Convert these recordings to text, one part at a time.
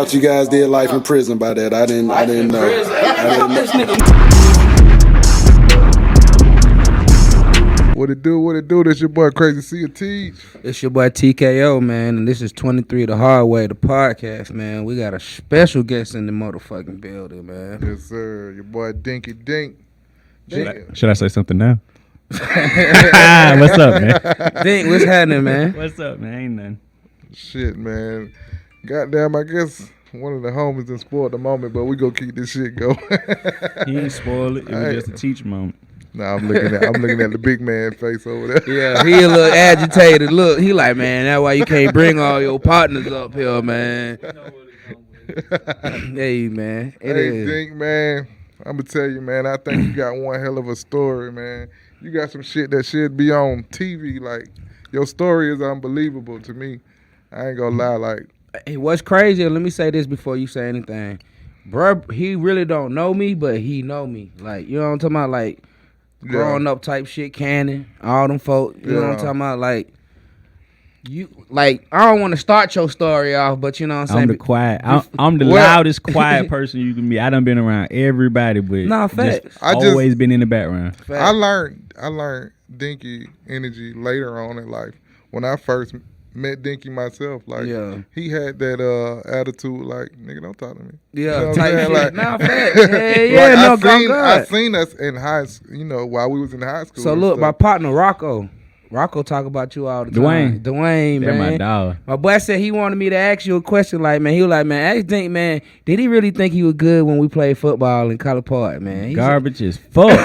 thought you guys did life in prison by that. I didn't know. This nigga. What it do? This your boy Crazy C and Teach. It's your boy TKO, man, and this is 23 The Hard Way, the podcast, man. We got a special guest in the motherfucking building, man. Yes, sir. Your boy Dinky Dink. Should I say something now? What's up, man? Dink, what's happening, man? What's up, man? Ain't nothing. Shit, man. Goddamn, I guess one of the homies done spoiled the moment, but we gonna keep this shit going. He ain't spoil it. It was just a teach moment. Nah, I'm looking at the big man face over there. Yeah, he a little agitated. Look, he like, man, that's why you can't bring all your partners up here, man. Hey, man. Hey, Dink, man. I'm gonna tell you, man, I think you got one hell of a story, man. You got some shit that should be on TV. Like, your story is unbelievable to me. I ain't gonna lie, like. Hey, what's crazy, let me say this before you say anything. Bruh, he really don't know me, but he know me. Like, you know what I'm talking about? Like, growing up type shit, Cannon, all them folk. You know what I'm talking about? Like, you, like, I don't want to start your story off, but you know what I'm saying? I'm the quiet. I'm the loudest quiet person you can be. I done been around everybody, but facts. always been in the background. Facts. I learned Dinky energy later on in life. When I first met Dinky myself, like, he had that attitude, like, nigga, don't talk to me. Yeah, you know type shit. Like, Nah, facts. Yeah, like, no, I seen us in high school, you know, while we was in high school. So look, my partner Rocco talk about you all the time. Dwayne, man. My dog. My boy said he wanted me to ask you a question. Like, man, he was like, man, ask Dink, man, did he really think he was good when we played football in College Park, man? Garbage as fuck.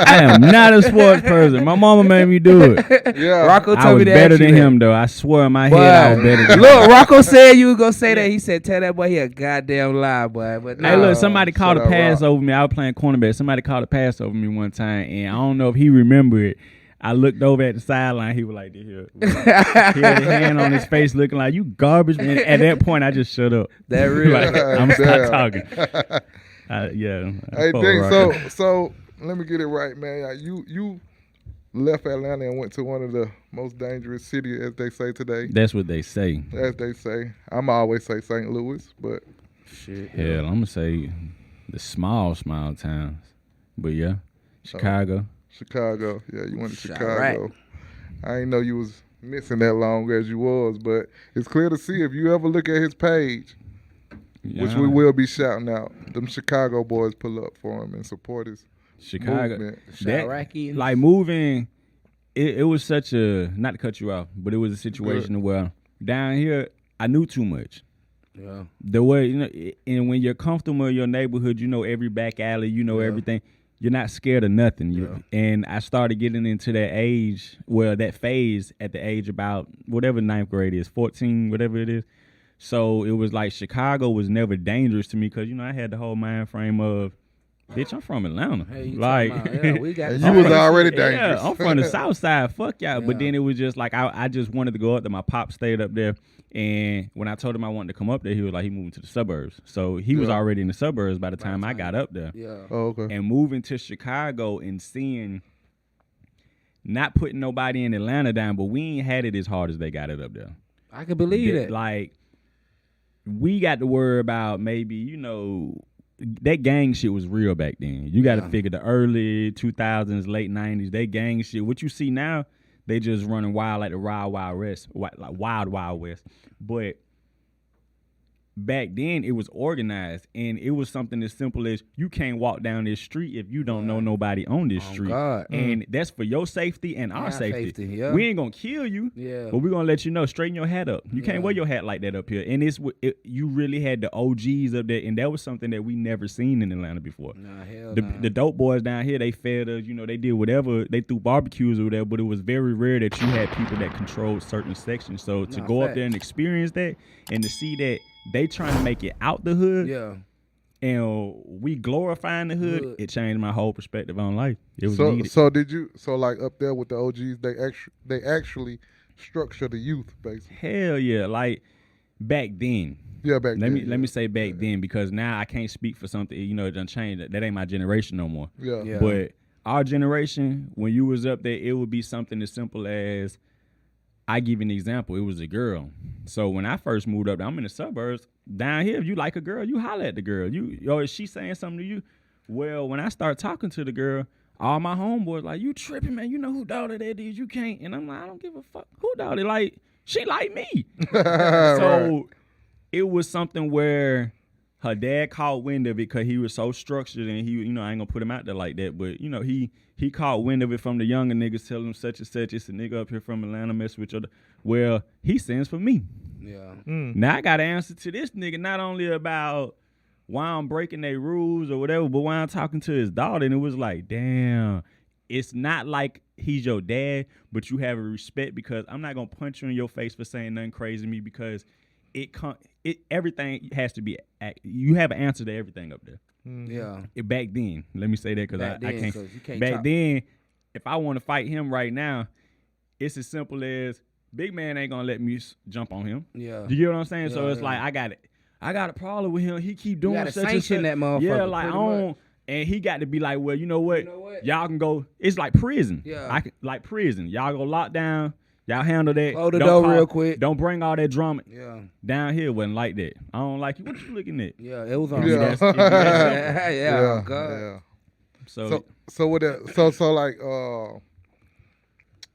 I am not a sports person. My mama made me do it. Yeah. Rocco I told was me to better ask you than that. him, though. I swear in my head I was better than him. Look, Rocco said you was gonna say that. He said, tell that boy he a goddamn lie, boy. But Hey, look, somebody called a pass Rock. over me. I was playing cornerback. Somebody called a pass over me one time, and I don't know if he remembered it. I looked over at the sideline. He was like, this here. He had a hand on his face looking like, you garbage, man. At that point, I just shut up. That real. Like, I'm going to stop talking. Yeah. Hey, Dink, so let me get it right, man. You left Atlanta and went to one of the most dangerous cities, as they say today. That's what they say. As they say. I'm always say St. Louis, but. Shit. Hell, I'm going to say the small towns. But, yeah, Chicago. Chicago. Yeah, you went to Chicago. Right. I didn't know you was missing that long as you was, but it's clear to see if you ever look at his page, which we will be shouting out, them Chicago boys pull up for him and support his movement. Chirac-ians. Like moving, it was such a, not to cut you off, but it was a situation where down here, I knew too much. Yeah. The way, you know, and when you're comfortable in your neighborhood, you know every back alley, you know everything. You're not scared of nothing. And I started getting into that age, that phase at the age about whatever 9th grade is, 14, whatever it is. So it was like Chicago was never dangerous to me because, you know, I had the whole mind frame of, bitch, I'm from Atlanta. Hey, you like, we got you was already dangerous. Yeah, I'm from the South Side. Fuck y'all. But then it was just like, I just wanted to go up there. My pop stayed up there. And when I told him I wanted to come up there, he was like, he moving to the suburbs. So he was already in the suburbs by the time I got up there. Yeah. Oh, okay. And moving to Chicago and seeing, not putting nobody in Atlanta down, but we ain't had it as hard as they got it up there. I can believe that. Like, we got to worry about maybe, you know, that gang shit was real back then. You got to figure the early 2000s, late 90s, that gang shit. What you see now, they just running wild like the Wild Wild West, like Wild Wild West. But back then, it was organized, and it was something as simple as you can't walk down this street if you don't know nobody on this street. God. And that's for your safety and our safety. Yeah. We ain't gonna kill you, but we're gonna let you know, straighten your hat up. You can't wear your hat like that up here. And you really had the OGs up there, and that was something that we never seen in Atlanta before. Nah, hell The dope boys down here, they fed us, you know, they did whatever, they threw barbecues or whatever, but it was very rare that you had people that controlled certain sections. So to go up there and experience that, and to see that they trying to make it out the hood, and we glorifying the hood, it changed my whole perspective on life. It was needed. So like up there with the OGs, they actually structure the youth basically. Hell yeah, like back then. Yeah, back then. Let me say back then, because now I can't speak for something, you know, it done changed. That ain't my generation no more. Yeah. But our generation, when you was up there, it would be something as simple as I give you an example. It was a girl. So when I first moved up, I'm in the suburbs. Down here, if you like a girl, you holler at the girl. Is she saying something to you? Well, when I start talking to the girl, all my homeboys like, you tripping, man. You know who daughter that is. You can't. And I'm like, I don't give a fuck. Who daughter? Like, she like me. So it was something where her dad caught wind of it because he was so structured and he, I ain't gonna put him out there like that, but he caught wind of it from the younger niggas telling him such and such. It's a nigga up here from Atlanta mess with you. Well, he sends for me. Yeah. Now I got to answer to this nigga not only about why I'm breaking their rules or whatever, but why I'm talking to his daughter. And it was like, damn, it's not like he's your dad, but you have a respect because I'm not gonna punch you in your face for saying nothing crazy to me because everything has to be, you have an answer to everything up there. Yeah. Back then, let me say that because I can't. 'cause you can't Back talk. then, if I want to fight him right now, it's as simple as big man ain't gonna let me jump on him. Yeah. You get what I'm saying? So Yeah, it's yeah. like I got a problem with him. He keep doing gotta such and sanction such. that motherfucker, Yeah, like I pretty don't. much. And he got to be like, well, you know what? You know what? Y'all can go. It's like prison. Yeah. Like prison. Y'all go lock down. Y'all handle that. Close the Don't door real quick. Don't bring all that drama. Yeah. Down here wasn't like that. I don't like you. What you looking at? Yeah. It was on. Yeah. That's- if that's- Yeah. Yeah, God. yeah. So So with that, so like,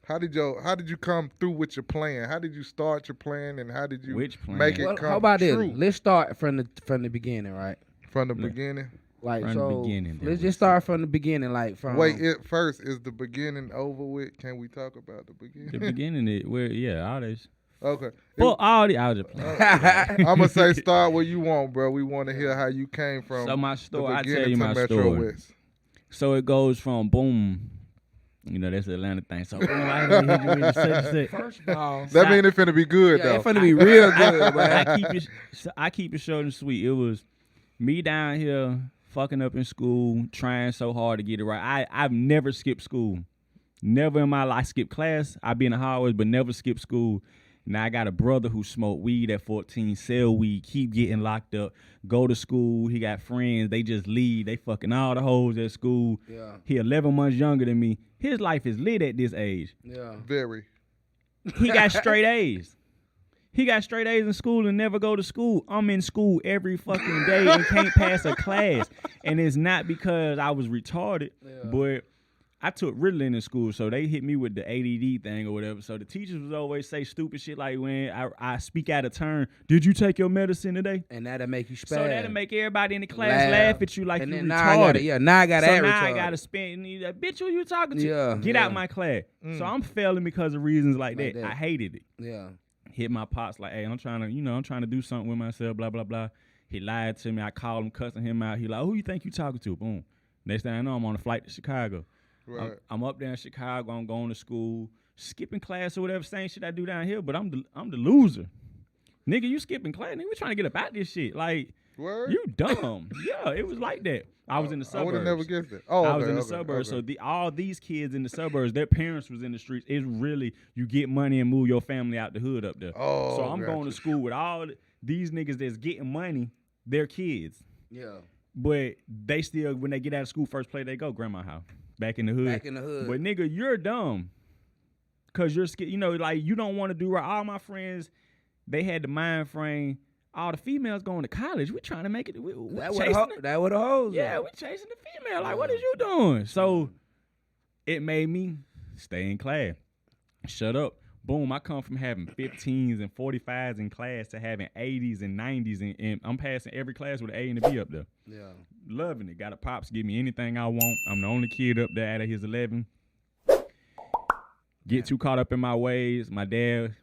how did you come through with your plan? How did you start your plan, and how did you Which plan? make it Well, come how about true this? Let's start from the beginning, right? from the beginning? Like From the so. beginning, then Let's we just start from the beginning, like from. Wait, first is the beginning over with? Can we talk about the beginning? the beginning, all this. Okay. Well, all the I was just playing. I'm gonna say start where you want, bro. We want to hear how you came from. So my the story, I tell beginning you to my Metro story. West. So it goes from boom. That's the Atlanta thing. So boom, I hit you with such and such. First of all, That mean it finna be good yeah, though. it's finna be real good, man. I keep it short and sweet. It was me down here fucking up in school, trying so hard to get it right. I've never skipped school. Never in my life. I skipped class. I be in the hallways, but never skipped school. Now I got a brother who smoked weed at 14, sell weed, keep getting locked up, go to school. He got friends. They just leave. They fucking all the hoes at school. Yeah. He 11 months younger than me. His life is lit at this age. Yeah. Very. He got straight A's. He got straight A's in school and never go to school. I'm in school every fucking day and can't pass a class. And it's not because I was retarded, but I took Ritalin in school, so they hit me with the ADD thing or whatever. So the teachers would always say stupid shit like when I speak out of turn, did you take your medicine today? And that'll make you spaz. So that'll make everybody in the class laugh at you like and you then retarded. now I gotta So act now I retarded. gotta spend. Bitch, who you talking to? Yeah, Get yeah. out my class. So I'm failing because of reasons like Like that. that. I hated it. Yeah. Hit my pops like, hey, I'm trying to do something with myself, blah, blah, blah. He lied to me. I called him, cussing him out. He like, who you think you talking to? Boom. Next thing I know, I'm on a flight to Chicago. Right. I'm up there in Chicago. I'm going to school, skipping class or whatever, same shit I do down here, but I'm the loser. Nigga, you skipping class. Nigga, we trying to get about this shit. Like, Word? you dumb. Yeah, it was like that. I was in the I suburbs. would have never guessed it. Oh, I was okay, in the okay, suburbs. okay. So all these kids in the suburbs, their parents was in the streets. It's really, you get money and move your family out the hood up there. Oh, so I'm gotcha. going to school with all these niggas that's getting money, they're kids. Yeah. But they still, when they get out of school, first play they go, grandma house. Back in the hood. Back in the hood. But nigga, you're dumb. Cause you're scared, like you don't want to do right. All my friends, they had the mind frame. All the females going to college. We trying to make it. We that chasing would have hoes. yeah, we chasing the female. Like, what is you doing? So it made me stay in class. Shut up. Boom, I come from having 15s and 45s in class to having 80s and 90s, and I'm passing every class with an A and a B up there. Yeah. Loving it. Got a pops give me anything I want. I'm the only kid up there out of his 11. Get too caught up in my ways. My dad,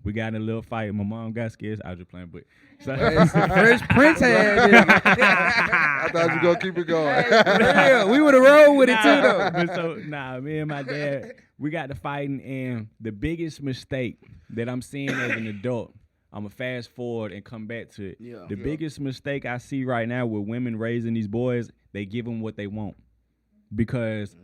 we got in a little fight. My mom got scared. I was just playing, but so, Fresh Prince had it. I thought you were going to keep it going. Yeah, we would have rolled with it too though. But so me and my dad, we got to fighting, and the biggest mistake that I'm seeing as an adult, I'm gonna fast forward and come back to it. Yeah. The biggest mistake I see right now with women raising these boys, they give them what they want because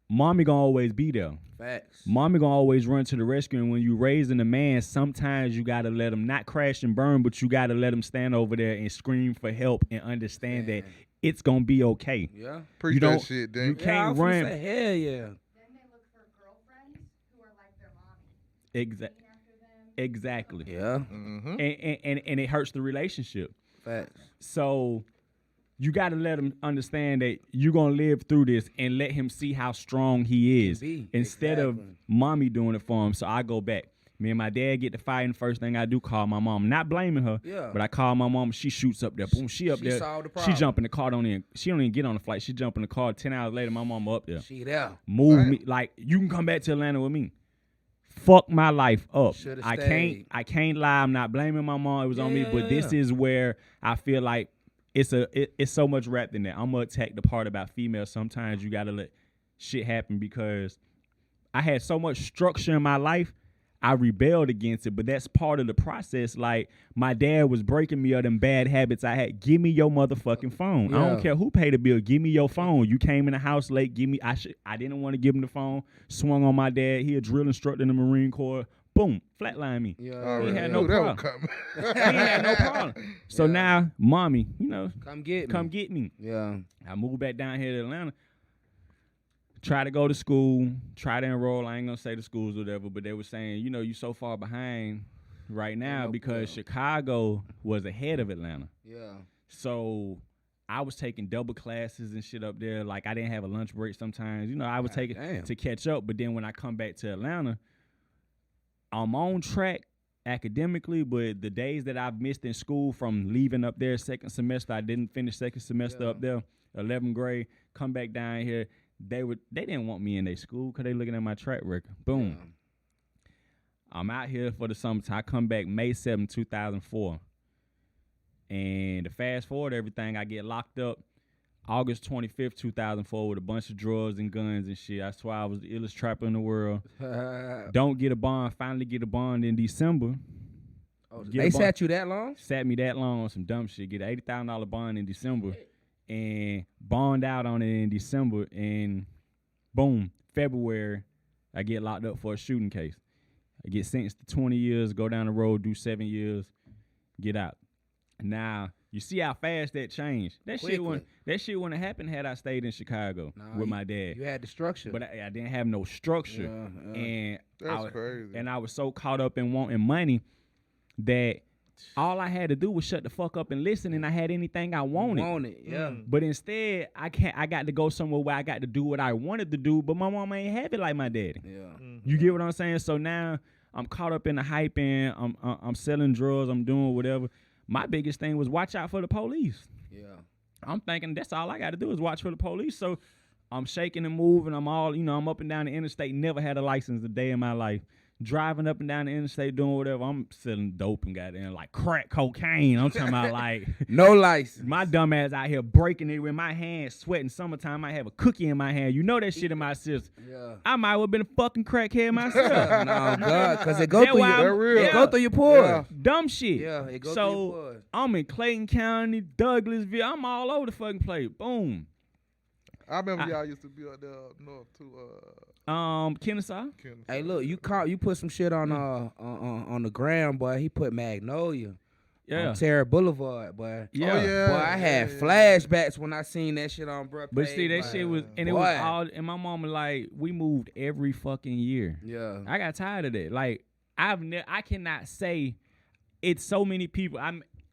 mommy gonna always be there. Facts. Mommy gonna always run to the rescue, and when you raising a man, sometimes you gotta let him not crash and burn, but you gotta let him stand over there and scream for help and understand that it's gonna be okay. Yeah. Preach You that don't- shit, You Dink. can't I was run. gonna say, hell yeah. Then they look for girlfriends who are like their mommy. Exactly. Yeah. Mm-hmm. And it hurts the relationship. Facts. So you got to let him understand that you're going to live through this and let him see how strong he is be. instead of Exactly. mommy doing it for him. So I go back. Me and my dad get to fighting. First thing I do, call my mom. Not blaming her, Yeah. but I call my mom. She shoots up there. Boom, she up She there. solved the She problem. jump in the car. She don't even get on the flight. She jump in the car. 10 hours later, my mama up there. She there. Move Damn. me. Like, you can come back to Atlanta with me. Fuck my life up. Shoulda I stayed. can't lie. I'm not blaming my mom. It was on me. Yeah, But this is where I feel like it's so much rap than that. I'm gonna attack the part about females. Sometimes you gotta let shit happen because I had so much structure in my life. I rebelled against it, but that's part of the process. Like, my dad was breaking me of them bad habits I had. Give me your motherfucking phone. I don't Yeah. care who paid the bill. Give me your phone. You came in the house late. Give me. I didn't want to give him the phone. Swung on my dad. He a drill instructor in the Marine Corps. Boom, flatline me. Yeah. Already had knew no that was problem. coming. He had no problem. So Yeah. now, mommy, Come get me. come get me. Yeah. I moved back down here to Atlanta. Try to go to school, try to enroll. I ain't gonna say the schools or whatever, but they were saying, you so far behind right now no- because yeah. Chicago was ahead of Atlanta. Yeah. So I was taking double classes and shit up there. Like, I didn't have a lunch break sometimes. I was taking damn. to catch up. But then when I come back to Atlanta, I'm on track academically, but the days that I've missed in school from leaving up there second semester, I didn't finish second semester Yeah. up there, 11th grade, come back down here. They didn't want me in their school because they looking at my track record. Boom. Yeah. I'm out here for the summertime. I come back May 7, 2004. And to fast forward everything, I get locked up August 25th, 2004 with a bunch of drugs and guns and shit. I swear I was the illest trapper in the world. Don't get a bond. Finally get a bond in December. Oh, Get they a bond. sat you that long? Sat me that long on some dumb shit. Get an $80,000 bond in December. And bond out on it in December. And boom, February, I get locked up for a shooting case. I get sentenced to 20 years, go down the road, do 7 years, get out. Now, you see how fast that changed. That shit wouldn't have happened had I stayed in Chicago with my dad. You had the structure. But I didn't have no structure. Yeah. And That's crazy. And I was so caught up in wanting money that all I had to do was shut the fuck up and listen, and I had anything I wanted. Yeah. But instead, I got to go somewhere where I got to do what I wanted to do, but my mom ain't have it like my daddy. Yeah. You get what I'm saying? So now I'm caught up in the hype, and I'm selling drugs, I'm doing whatever. My biggest thing was watch out for the police. Yeah. I'm thinking that's all I got to do is watch for the police. So I'm shaking and moving. I'm all, I'm up and down the interstate. Never had a license a day in my life. Driving up and down the interstate, doing whatever. I'm selling dope and goddamn like crack cocaine. I'm talking about like No license. my dumb ass out here breaking it with my hands, sweating. Summertime, I have a cookie in my hand. You know that shit in my system. Yeah. I might have been a fucking crackhead myself. No, God, because it go That through why your, real. it go through your pores. Yeah. Dumb shit. Yeah, it go through your So pores. I'm in Clayton County, Douglasville. I'm all over the fucking place. Boom. I remember y'all used to be up there up north too. Kennesaw. Kennesaw. Hey, look, you put some shit on the ground, boy. He put Magnolia Yeah. on Terra Boulevard, boy. Yeah. Oh, yeah. Boy, I had flashbacks when I seen that shit on bruh. But page, see, that like, shit was, and it was boy. all, and my mama like, we moved every fucking year. Yeah. I got tired of that. Like, I cannot say it's so many people.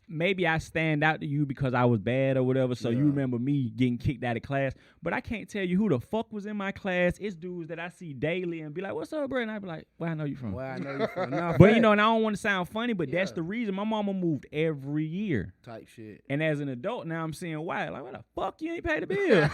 Maybe I stand out to you because I was bad or whatever, so you remember me getting kicked out of class. But I can't tell you who the fuck was in my class. It's dudes that I see daily and be like, "What's up, bro?" And I be like, "Where I know you from?" Well, I know you from. Nah, But fact. and I don't want to sound funny, but that's Yeah. the reason my mama moved every year. type shit. And as an adult now, I'm seeing why. Like, what the fuck you ain't pay the bill?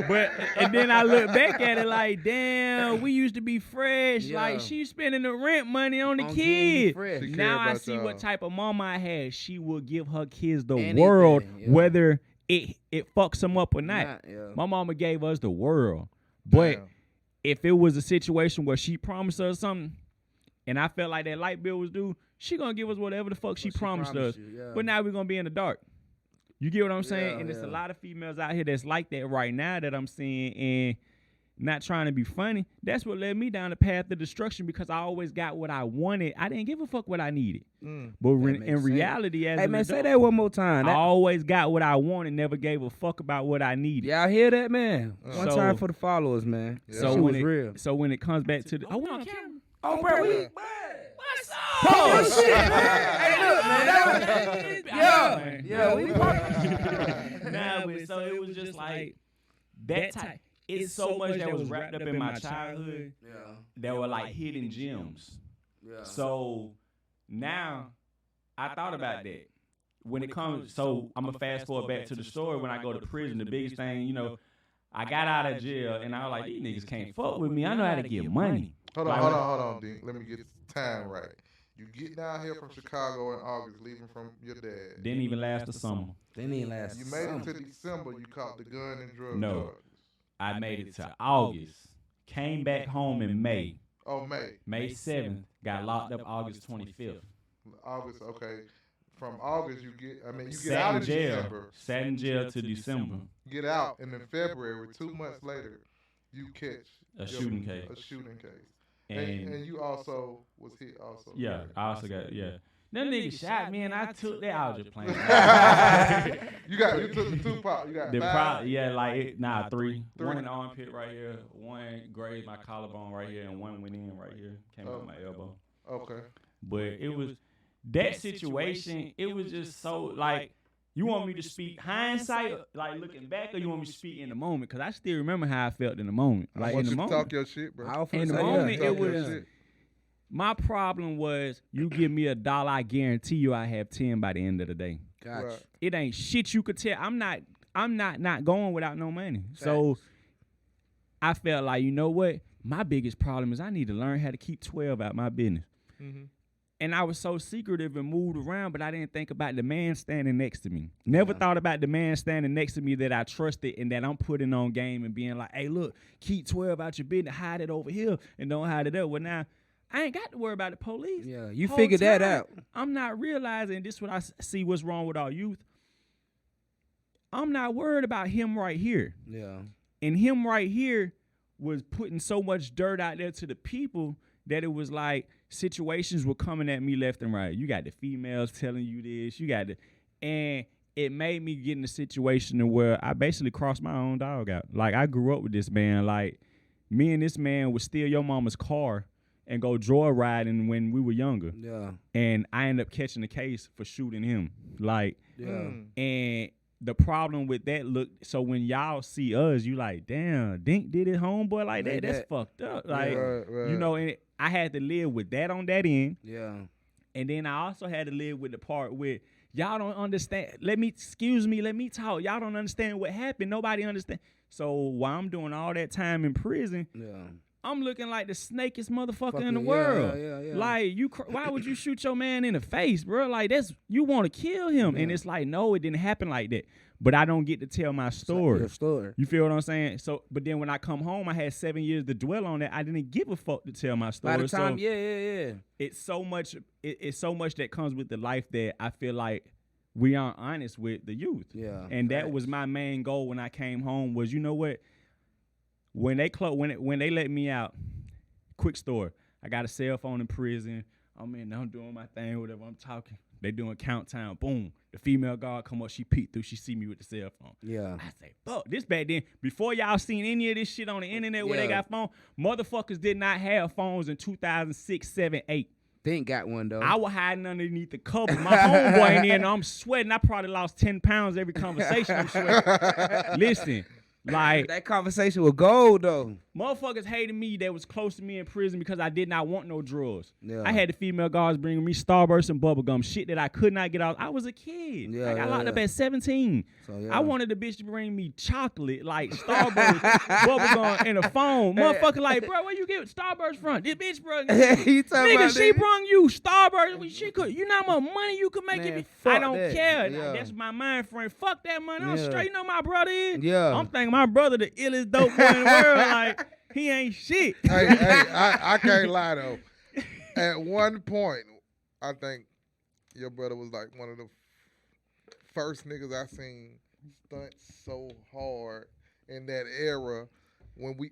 But and then I look back at it like, damn, we used to be fresh. Yeah. Like, she's spending the rent money on the On getting you kid. fresh. She care Now I about see y'all. what type of mama I had. She will give her kids the Anything, world, yeah. whether it fucks them up or not. Yeah. My mama gave us the world. But Damn. if it was a situation where she promised us something, and I felt like that light bill was due, she gonna give us whatever the fuck she promised us. you, yeah. But now we're gonna be in the dark. You get what I'm saying? Yeah, And there's a yeah. lot of females out here that's like that right now that I'm seeing, and not trying to be funny. That's what led me down the path of destruction because I always got what I wanted. I didn't give a fuck what I needed. But makes in sense. reality, as Hey an man, adult, say that one more time. I That, always got what I wanted, never gave a fuck about what I needed. y'all hear that, man? One So- time for the followers, man. Yeah. So Shit when was real. So when it comes back to the, we on camera. Oh, bro, Yeah. What's up? Oh, shit, man. Hey, look, man. Yeah, we Nah, but so it was just like that type. It's so much that was wrapped up in my childhood that were like hidden gems. Yeah. So now I thought about that. When it comes, so I'm gonna fast forward back to the story. When I go to prison, the biggest thing, I got out of jail and I was like, these niggas can't fuck with me. I know how to get money. Hold on, D. Let me get the time right. You get down here from Chicago in August, leaving from your dad. Didn't even last the summer. Didn't even last. You made it to December. You caught the gun and drug No. charges. I made it to August. Came back home in May. Oh, May. May 7th. Got locked up August 25th. August. Okay. From August, you get. I mean, you get Sat out in in jail. December. Sat in jail to December. Get out, and in February, 2 months later, you catch A shooting case. A shooting case. And And you also was hit also. yeah, I also got Them niggas shot me and I took that. I was just playing. You took the Tupac. You got The five. three. Three. One in the armpit right here. One grazed my collarbone right here, and one went in right here. Came out my elbow. Okay. But it was that situation. It was just so like. You want me to speak hindsight, like looking back, or you want me to speak in the moment? Because I still remember how I felt in the moment. I Like want in the you to moment. talk your shit, bro. In the moment, Talk it your was. shit. My problem was you give me $1, I guarantee you I have 10 by the end of the day. Gotcha. Right. It ain't shit you could tell. I'm not going without no money. So I felt like, you know what? My biggest problem is I need to learn how to keep 12 out my business. Mm-hmm. And I was so secretive and moved around, but I didn't think about the man standing next to me. Never thought about the man standing next to me that I trusted and that I'm putting on game and being like, hey, look, keep 12 out your business, hide it over here and don't hide it up. Well, now, I ain't got to worry about the police. Yeah, you Whole figured that time, out. I'm not realizing this is what I see what's wrong with our youth. I'm not worried about him right here. Yeah. And him right here was putting so much dirt out there to the people that it was like situations were coming at me left and right. You got the females telling you this, and it made me get in a situation where I basically crossed my own dog out. Like I grew up with this man. Like me and this man would steal your mama's car and go joyriding when we were younger. Yeah. And I ended up catching the case for shooting him. Like, Yeah. and the problem with that so when y'all see us, you like, damn, Dink did his homeboy like that. That's fucked up. Like, Right. you know, and I had to live with that on that end. Yeah. And then I also had to live with the part where y'all don't understand. Let me talk. Y'all don't understand what happened. Nobody understand. So while I'm doing all that time in prison, Yeah. I'm looking like the snakest motherfucker in the Yeah, world. yeah. Like why would you shoot your man in the face, bro? Like you want to kill him, and it's like no, it didn't happen like that. But I don't get to tell my story. Your story. You feel what I'm saying? So, but then when I come home, I had 7 years to dwell on that. I didn't give a fuck to tell my story. By the time, so yeah. it's so much. It's so much that comes with the life that I feel like we aren't honest with the youth. Yeah. And that was my main goal when I came home. Was you know what? When they when they let me out. Quick story. I got a cell phone in prison. I'm doing my thing, whatever. I'm talking. They doing countdown. Boom. The female guard come up. She peeked through. She see me with the cell phone. Yeah. I say, fuck. This back then, before y'all seen any of this shit on the internet where they got phone, motherfuckers did not have phones in 2006, 7, 8. Dink got one though. I was hiding underneath the cover. My homeboy in there, and I'm sweating. I probably lost 10 pounds every conversation. I'm sweating. Listen. Like that conversation was gold though. motherfuckers hated me that was close to me in prison because I did not want no drugs. Yeah. I had the female guards bringing me Starburst and bubblegum, shit that I could not get out. I was a kid. Yeah, I got yeah, locked up yeah. at 17. So, yeah. I wanted the bitch to bring me chocolate, like Starburst, bubblegum, and a phone. Motherfucker like, bro, where you get Starburst from? This bitch, bro. You talking Nigga, about she that? brung you Starburst. You know how much money you could make Man, it. fuck I don't that. care. Yeah. That's my mind frame. Fuck that money. I'm Yeah. straight. You know my brother is. Yeah. I'm thinking my brother the illest dope boy in the world. Like, he ain't shit. hey, I can't lie though. At one point, I think your brother was like one of the first niggas I seen stunt so hard in that era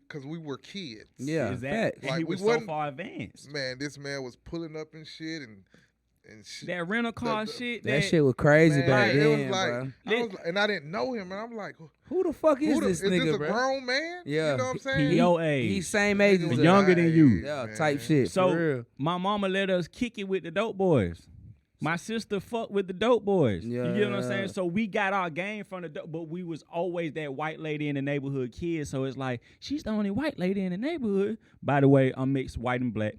cause we were kids. Yeah. Is that facts. and Like, he we was so wasn't- far advanced. Man, this man was pulling up and shit and and shit. That rental car the- shit. That shit was crazy Man, back it was then, like, bro. and I didn't know him, and I'm like, Who the fuck is who this is nigga, this a bro? grown man? Yeah. You know what I'm saying? He your age. He's same age as Nigga us. was Younger than you. nice, Yeah, man. type shit. So for real. my mama let us kick it with the dope boys. My sister fucked with the dope boys. You get what I'm saying? Yeah. So we got our game from the dope, but we was always that white lady in the neighborhood kid. So it's like, she's the only white lady in the neighborhood. By the way, I'm mixed white and black.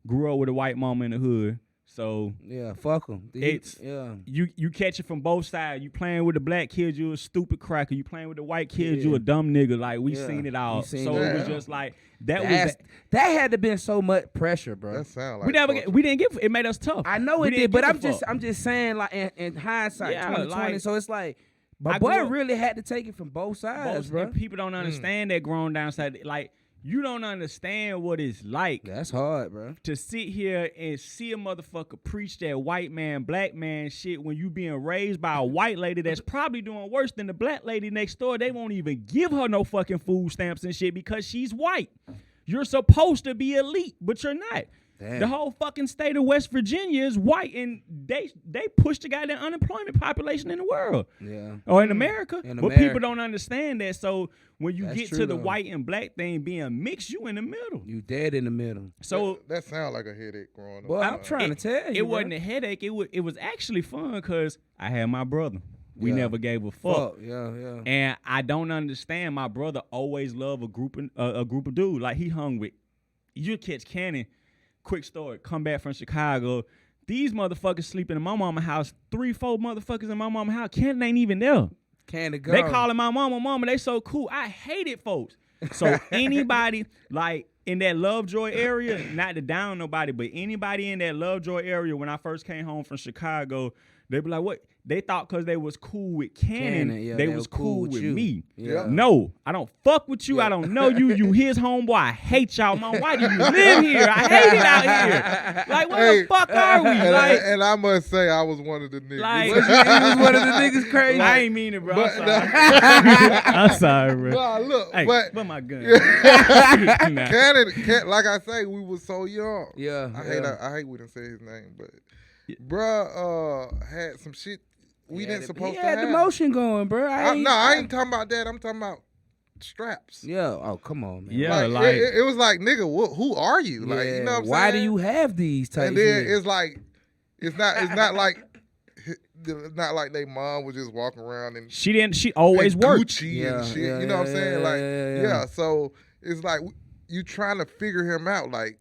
Grew up with a white mama in the hood. So Yeah, fuck him. It's- yeah. you catch it from both sides. You playing with the black kids, you a stupid cracker. You playing with the white kids, you Yeah. a dumb nigga. Like we Yeah, seen it all. we seen So it it was all. just like that That's, was that had to been so much pressure, bro. That sound like we never torture. we didn't give it made us tough. I know We it didn't did, but give a fuck. I'm just saying, like in hindsight, Yeah, 2020. like, So it's like, my I boy grew up- really had to take it from both sides, Both, bro. and people don't understand that grown down side. Like you don't understand what it's like That's hard, bro. to sit here and see a motherfucker preach that white man, black man shit when you being raised by a white lady that's probably doing worse than the black lady next door. They won't even give her no fucking food stamps and shit because she's white. You're supposed to be elite, but you're not. Damn. The whole fucking state of West Virginia is white, and they push the goddamn unemployment population in the world. Yeah. Or in America. In But America. people don't understand that. So when you That's get true, to the though. white and black thing being mixed, you in the middle. You dead in the middle. So that sound like a headache growing up. Boy, I'm trying to tell you, it bro. wasn't a headache. It was actually fun because I had my brother. We Yeah. never gave a fuck. Fuck, yeah. And I don't understand. My brother always loved a group of dudes. Like he hung with. You catch Cannon. Quick story. Come back from Chicago. These motherfuckers sleeping in my mama house. 3-4 motherfuckers in my mama house. Cannon ain't even there. Can't go. They calling my mama. They so cool. I hate it, folks. So anybody like in that Lovejoy area, not to down nobody, but anybody in that Lovejoy area when I first came home from Chicago, they be like, what? They thought because they was cool with Cannon, yeah, they was cool with you. me. Yeah. No, I don't fuck with you. I don't know you. You his homeboy. I hate y'all, man. Why do you live here? I hate it out here. Like, where the fuck are we? Like, and I must say, I was one of the niggas. Like- You was one of the niggas crazy. I ain't mean it, bro. But- I'm sorry. I'm sorry, bro. Nah, look, Hey, but put my gun. Nah. Cannon, like I say, we was so young. Yeah, I hate we didn't say his name, but bruh had some shit we didn't supposed he to had have. the motion going, bro. I ain't talking about that. I'm talking about straps. Yeah. Oh, come on, man. Yeah, Like, like it was like, nigga, who are you? Like, you know what I'm Why saying? do you have these type And then shit? it's like, it's not like they mom was just walking around and she always and worked. Gucci Yeah, and shit. yeah, You know what I'm yeah, saying? yeah, Like, yeah. So it's like you trying to figure him out. Like,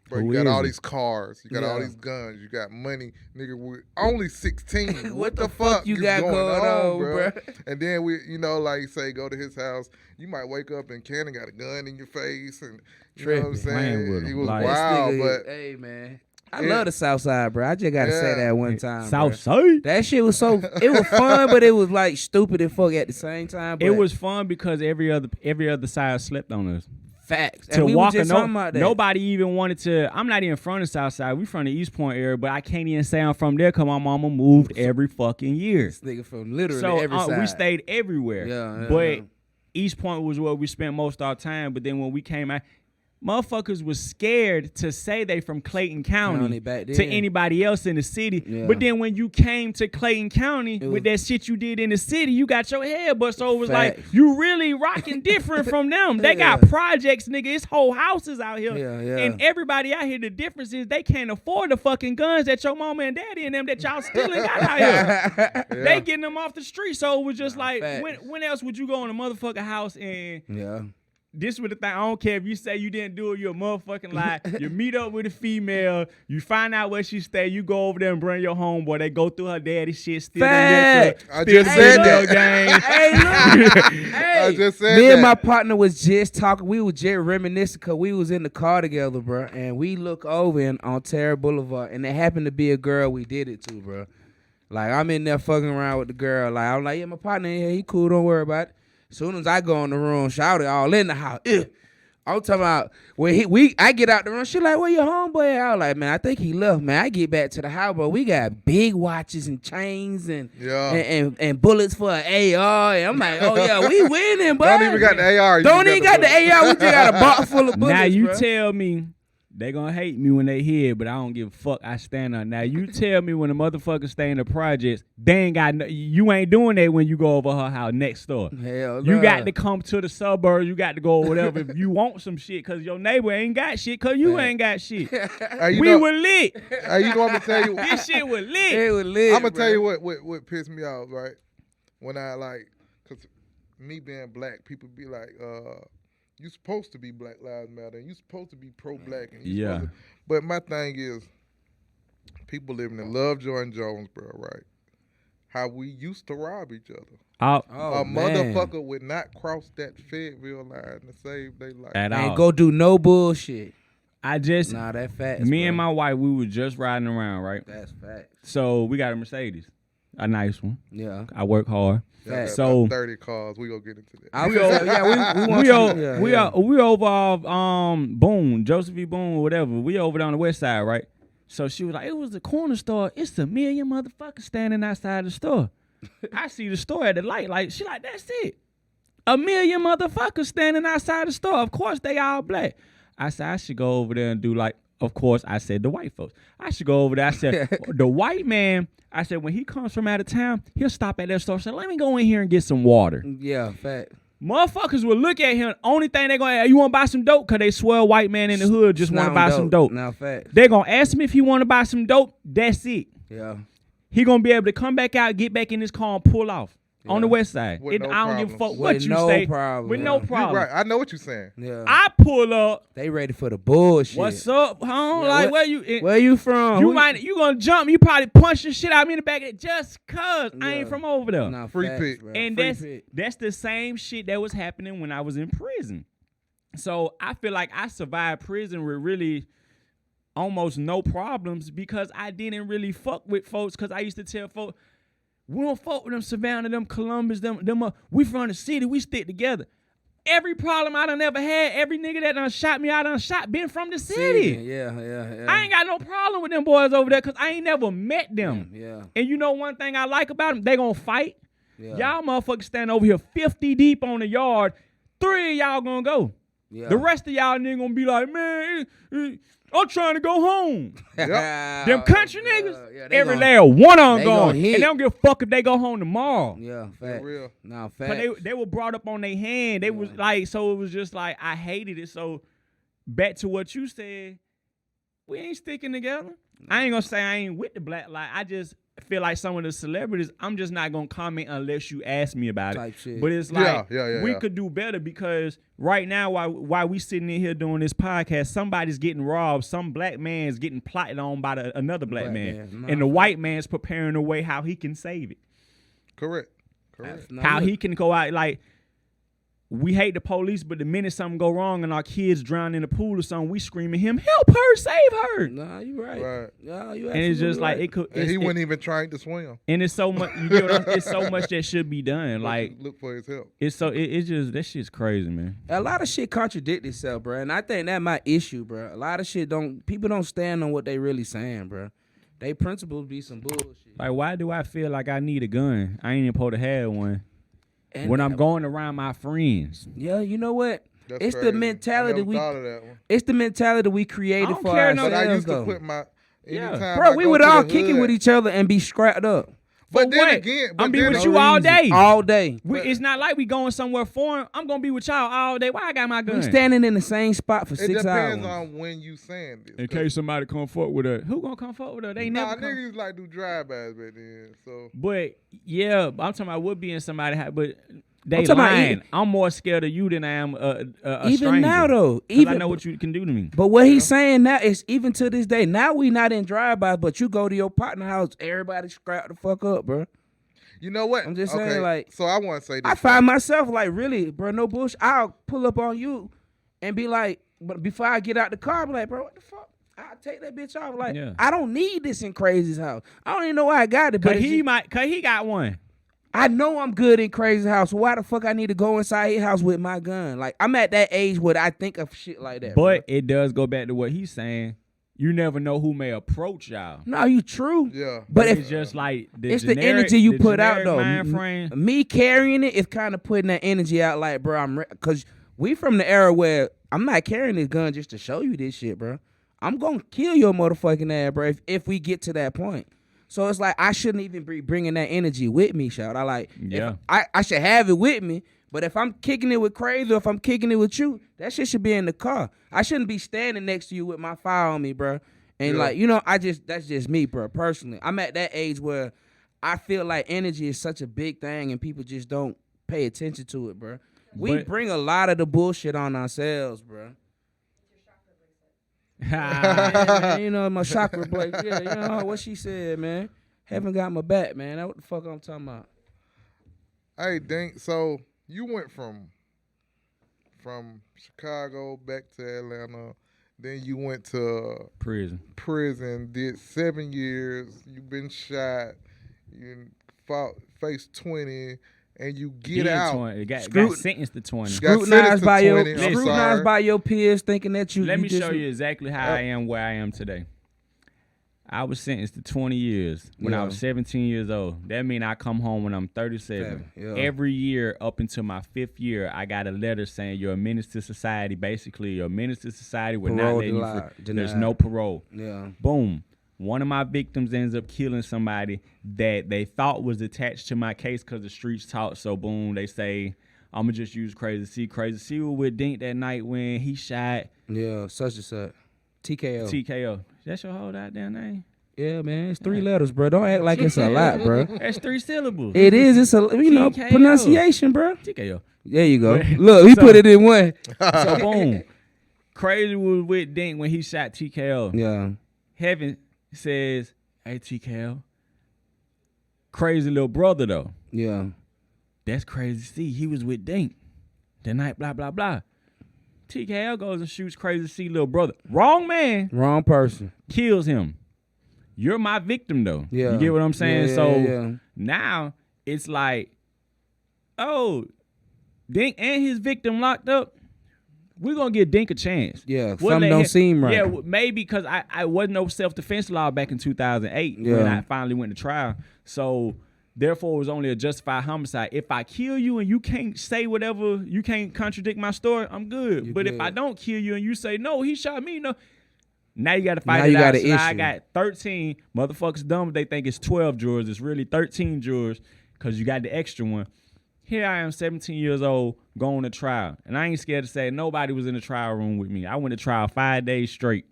bro, Who you got is all he? these cars, you got all Yeah. these guns, you got money, nigga. We're only 16. What the fuck you is got going on, bro? bro? And then we, like say, go to his house. You might wake up and Cannon got a gun in your face, and you know what I'm Tripping. saying? Playing with him. He was Like- This wild, nigga, but hey, man. I Yeah. love the South Side, bro. I just gotta say Yeah. that one time. South bruh. Side. That shit was so. It was fun, but it was like stupid and fuck at the same time. But It was fun because every other side slept on us. facts. To And we walk were just talking about that. nobody even wanted to. I'm not even from the South Side. We from the East Point area, but I can't even say I'm from there because my mama moved every fucking year. This nigga from literally So every side. we stayed everywhere. Yeah, yeah, but yeah. East Point was where we spent most of our time. But then when we came out, motherfuckers was scared to say they from Clayton County County back to then. anybody else in the city. Yeah. But then when you came to Clayton County was- with that shit you did in the city, you got your head bust. So it was like Facts. you really rocking different from them. They got Yeah. projects, nigga. It's whole houses out here. Yeah, yeah. And everybody out here, the difference is they can't afford the fucking guns that your mama and daddy and them that y'all still ain't got out here. They getting them off the street. So it was just like, facts. when else would you go in a motherfucking house and Yeah. this was the thing. I don't care if you say you didn't do it, you're a motherfucking lie. You meet up with a female, you find out where she stay, you go over there and bring your homeboy. They go through her daddy shit, steal the Fact. liquor, I steal just the said video that. game. Hey, look. Hey, I just said me and my that. partner was just talking. We were just reminiscing because we was in the car together, bro. And we look over on Terra Boulevard, and there happened to be a girl we did it to, bro. Like, I'm in there fucking around with the girl. Like, I'm like, yeah, my partner in here, he cool, don't worry about it. As soon as I go in the room, shout it all in the house. I'm talking about when I get out the room, she like, where your homeboy at? I was like, man, I think he left, man. I get back to the house, but we got big watches and chains and Yeah. and bullets for an AR. And I'm like, oh yeah, we winning, bro. Don't even got the AR. You Don't just even got the AR. We just got a box full of bullets. Now you bro. tell me They gonna hate me when they hear it, but I don't give a fuck. I stand on. Now you tell me when a motherfucker stay in the projects, they ain't got you ain't doing that when you go over her house next door. Hell You nah. got to come to the suburbs. You got to go whatever if you want some shit, cause your neighbor ain't got shit, cause you ain't got shit. Hey, you We know, were lit. hey, you know I'm gonna tell you. This shit was lit. It was lit, I'm gonna bro. tell you what pissed me off, right? When I like, cause me being black, people be like, you supposed to be Black Lives Matter, and you supposed to be pro-black, and you Yeah. supposed to, but my thing is, people living in Lovejoy and Jonesboro, right? How we used to rob each other. Oh, A man. motherfucker would not cross that Fayetteville line to save their life. At Ain't all. go do no bullshit. I just Nah, that facts. me bro. and my wife, we were just riding around, right? That's facts. So we got a Mercedes, a nice one. Yeah. I work hard. Y'all got So- about 30 cars. We gonna get into that. I feel, yeah, we want We you- over, yeah, we yeah. we over off Boone, Joseph E. Boone, or whatever. We over on the west side, right? So she was like, it was the corner store. It's a million motherfuckers standing outside the store. I see the store at the light. Like, she like, that's it. A million motherfuckers standing outside the store. Of course, they all black. I said, I should go over there and do like, of course, I said the white folks. I should go over there. I said, the white man, I said, when he comes from out of town, he'll stop at that store and say, let me go in here and get some water. Yeah, fact. Motherfuckers will look at him. Only thing they gonna, you want to buy some dope? Cause they swear a white man in the hood just want to buy some dope. Now, fact. They gonna ask him if he want to buy some dope. That's it. Yeah. He gonna be able to come back out, get back in his car, and pull off on the west side. With no I don't give a fuck problems. what With you no say. problem, With yeah. no You You problem. right. I know what you're saying. Yeah. I pull up. They ready for the bullshit. What's up, home? Yeah, like what- where you? Where you from? You Who- might you gonna jump? You probably punch the shit out of me in the back of it just cause I ain't Yeah. from over there. Nah, Free facts, pick. bro. And Free that's pick. the same shit that was happening when I was in prison. So I feel like I survived prison with really almost no problems because I didn't really fuck with folks. Because I used to tell folks, we don't fuck with them Savannah, them Columbus, them. We from the city, we stick together. Every problem I done ever had, every nigga that done shot me, I done shot, been from the city. Yeah. I ain't got no problem with them boys over there because I ain't never met them. Yeah. And you know one thing I like about them? They gonna fight. Yeah. Y'all motherfuckers stand over here 50 deep on the yard. 3 of y'all gonna go. Yeah. The rest of y'all niggas gonna be like, man, I'm trying to go home. Them country niggas, Yeah, they every gonna- last one of they them gonna going. hit. And they don't give a fuck if they go home tomorrow. Yeah, For fact. real. Nah, But fact. they were brought up on their hand. They was like, so it was just like, I hated it. So back to what you said, we ain't sticking together. I ain't gonna say I ain't with the black light. I just feel like some of the celebrities, I'm just not gonna comment unless you ask me about Type it. shit. But it's like Yeah, we yeah. could do better because right now while we sitting in here doing this podcast, somebody's getting robbed. Some black man's getting plotted on by another black man. Nah, And the white man's preparing a way how he can save it. Correct. Nah, How look, he can go out like we hate the police, but the minute something go wrong and our kids drown in the pool or something, we screaming him, help her, save her. Nah, you right. Right. Yeah, you And it's just absolutely like right. it could. And he It's, wasn't even trying to swim. and it's so much. You get what I'm, it's so much that should be done. Like Look for his help. it's so. It's just that shit's crazy, man. A lot of shit contradict itself, bro. And I think that my issue, bro. A lot of shit people don't stand on what they really saying, bro. They principles be some bullshit. Like why do I feel like I need a gun? I ain't even supposed to have one And when I'm going around my friends. Yeah, you know what? That's It's the crazy. mentality I never we thought of that one. it's the mentality we created I don't for care no- But I ourselves, used to though. put my Yeah. anytime Bro, I we go would to all the kick it hood- with each other and be scrapped up But then what? again, I'm be then with no you all reason. day. all day. It's not like we going somewhere foreign. I'm gonna be with y'all all day. Why I got my gun? We standing in the same spot for It 6 depends hours. on when you saying this. In case somebody come fuck with her. Who gonna come fuck with her? They Nah, never come. niggas like do drive-bys back then. So But yeah, I'm talking about would be in somebody house, but they I'm talking about lying. even- I'm more scared of you than I am a Even stranger. now, though, 'Cause I even know what you can do to me. But what he's saying now is even to this day. Now we not in drive-bys, but you go to your partner house, everybody scrap the fuck up, bro. you know what? I'm just saying, Okay, like, so I want to say this. I find myself like, really, bro, no bullshit. I'll pull up on you and be like, but before I get out the car, I'm like, bro, what the fuck? I'll take that bitch off. Like, Yeah. I don't need this in Crazy's house. I don't even know why I got it, but Cause it's he just- cause he got one. I know I'm good in Crazy's house. Why the fuck I need to go inside his house with my gun? Like, I'm at that age where I think of shit like that. But bro. it does go back to what he's saying. You never know who may approach y'all. No, you true. Yeah. But it's if just like it's the energy you put out, though. Mind frame. Me carrying it is kind of putting that energy out, like, bro, because we from the era where I'm not carrying this gun just to show you this shit, bro. I'm gonna kill your motherfucking ass, bro. If we get to that point. So it's like I shouldn't even be bringing that energy with me, shout. I like, Yeah. I should have it with me. But if I'm kicking it with Crazy, or if I'm kicking it with you, that shit should be in the car. I shouldn't be standing next to you with my fire on me, bro. And like, you know, that's just me, bro. Personally, I'm at that age where I feel like energy is such a big thing, and people just don't pay attention to it, bro. We bring a lot of the bullshit on ourselves, bro. Man, you know, my chakra break. Yeah, you know what she said, man. Haven't got my back, man. That's what the fuck I'm talking about. Hey, Dink, so you went from Chicago back to Atlanta, then you went to Prison. did 7 years, you've been shot, you faced 20, and you get out. 20. Got sentenced to 20. Scrutinized by your 20, scrutinized by your peers, thinking that you. Let me just, show you exactly how I am where I am today. I was sentenced to 20 years when I was 17 years old. That means I come home when I'm 37. Yeah. Every year up until my 5th year, I got a letter saying you're a menace to society. Basically, you're a menace to society. We're not letting you free. There's no parole. Yeah. Boom. One of my victims ends up killing somebody that they thought was attached to my case because the streets talk. So boom, they say, I'm going to just use Crazy C. Crazy C was with Dink that night when he shot. Yeah, such and such. TKO. TKO. That's your whole goddamn name? Yeah, man. It's 3 letters, bro. Don't act like it's a lot, bro. That's 3 syllables. It is. It's a, you know, TKO. pronunciation, bro. TKO. There you go. Look, he put it in one. So boom. Crazy was with Dink when he shot TKO. Yeah. Heaven says, hey, TKO. Crazy little brother, though. Yeah. That's Crazy C. He was with Dink. The night, blah, blah, blah. TKO goes and shoots Crazy C little brother. Wrong man. Wrong person. Kills him. You're my victim, though. Yeah. You get what I'm saying? Yeah, so yeah. now it's like, oh, Dink and his victim locked up. We're going to give Dink a chance. Yeah, something don't seem right. Yeah, maybe because I wasn't no self-defense law back in 2008 when I finally went to trial. So, therefore, it was only a justified homicide. If I kill you and you can't say whatever, you can't contradict my story, I'm good. But if I don't kill you and you say, no, he shot me, no. Now you got to fight it out. So I got 13 motherfuckers dumb. They think it's 12 jurors. It's really 13 jurors because you got the extra one. Here I am, 17 years old, going to trial. And I ain't scared to say nobody was in the trial room with me. I went to trial 5 days straight.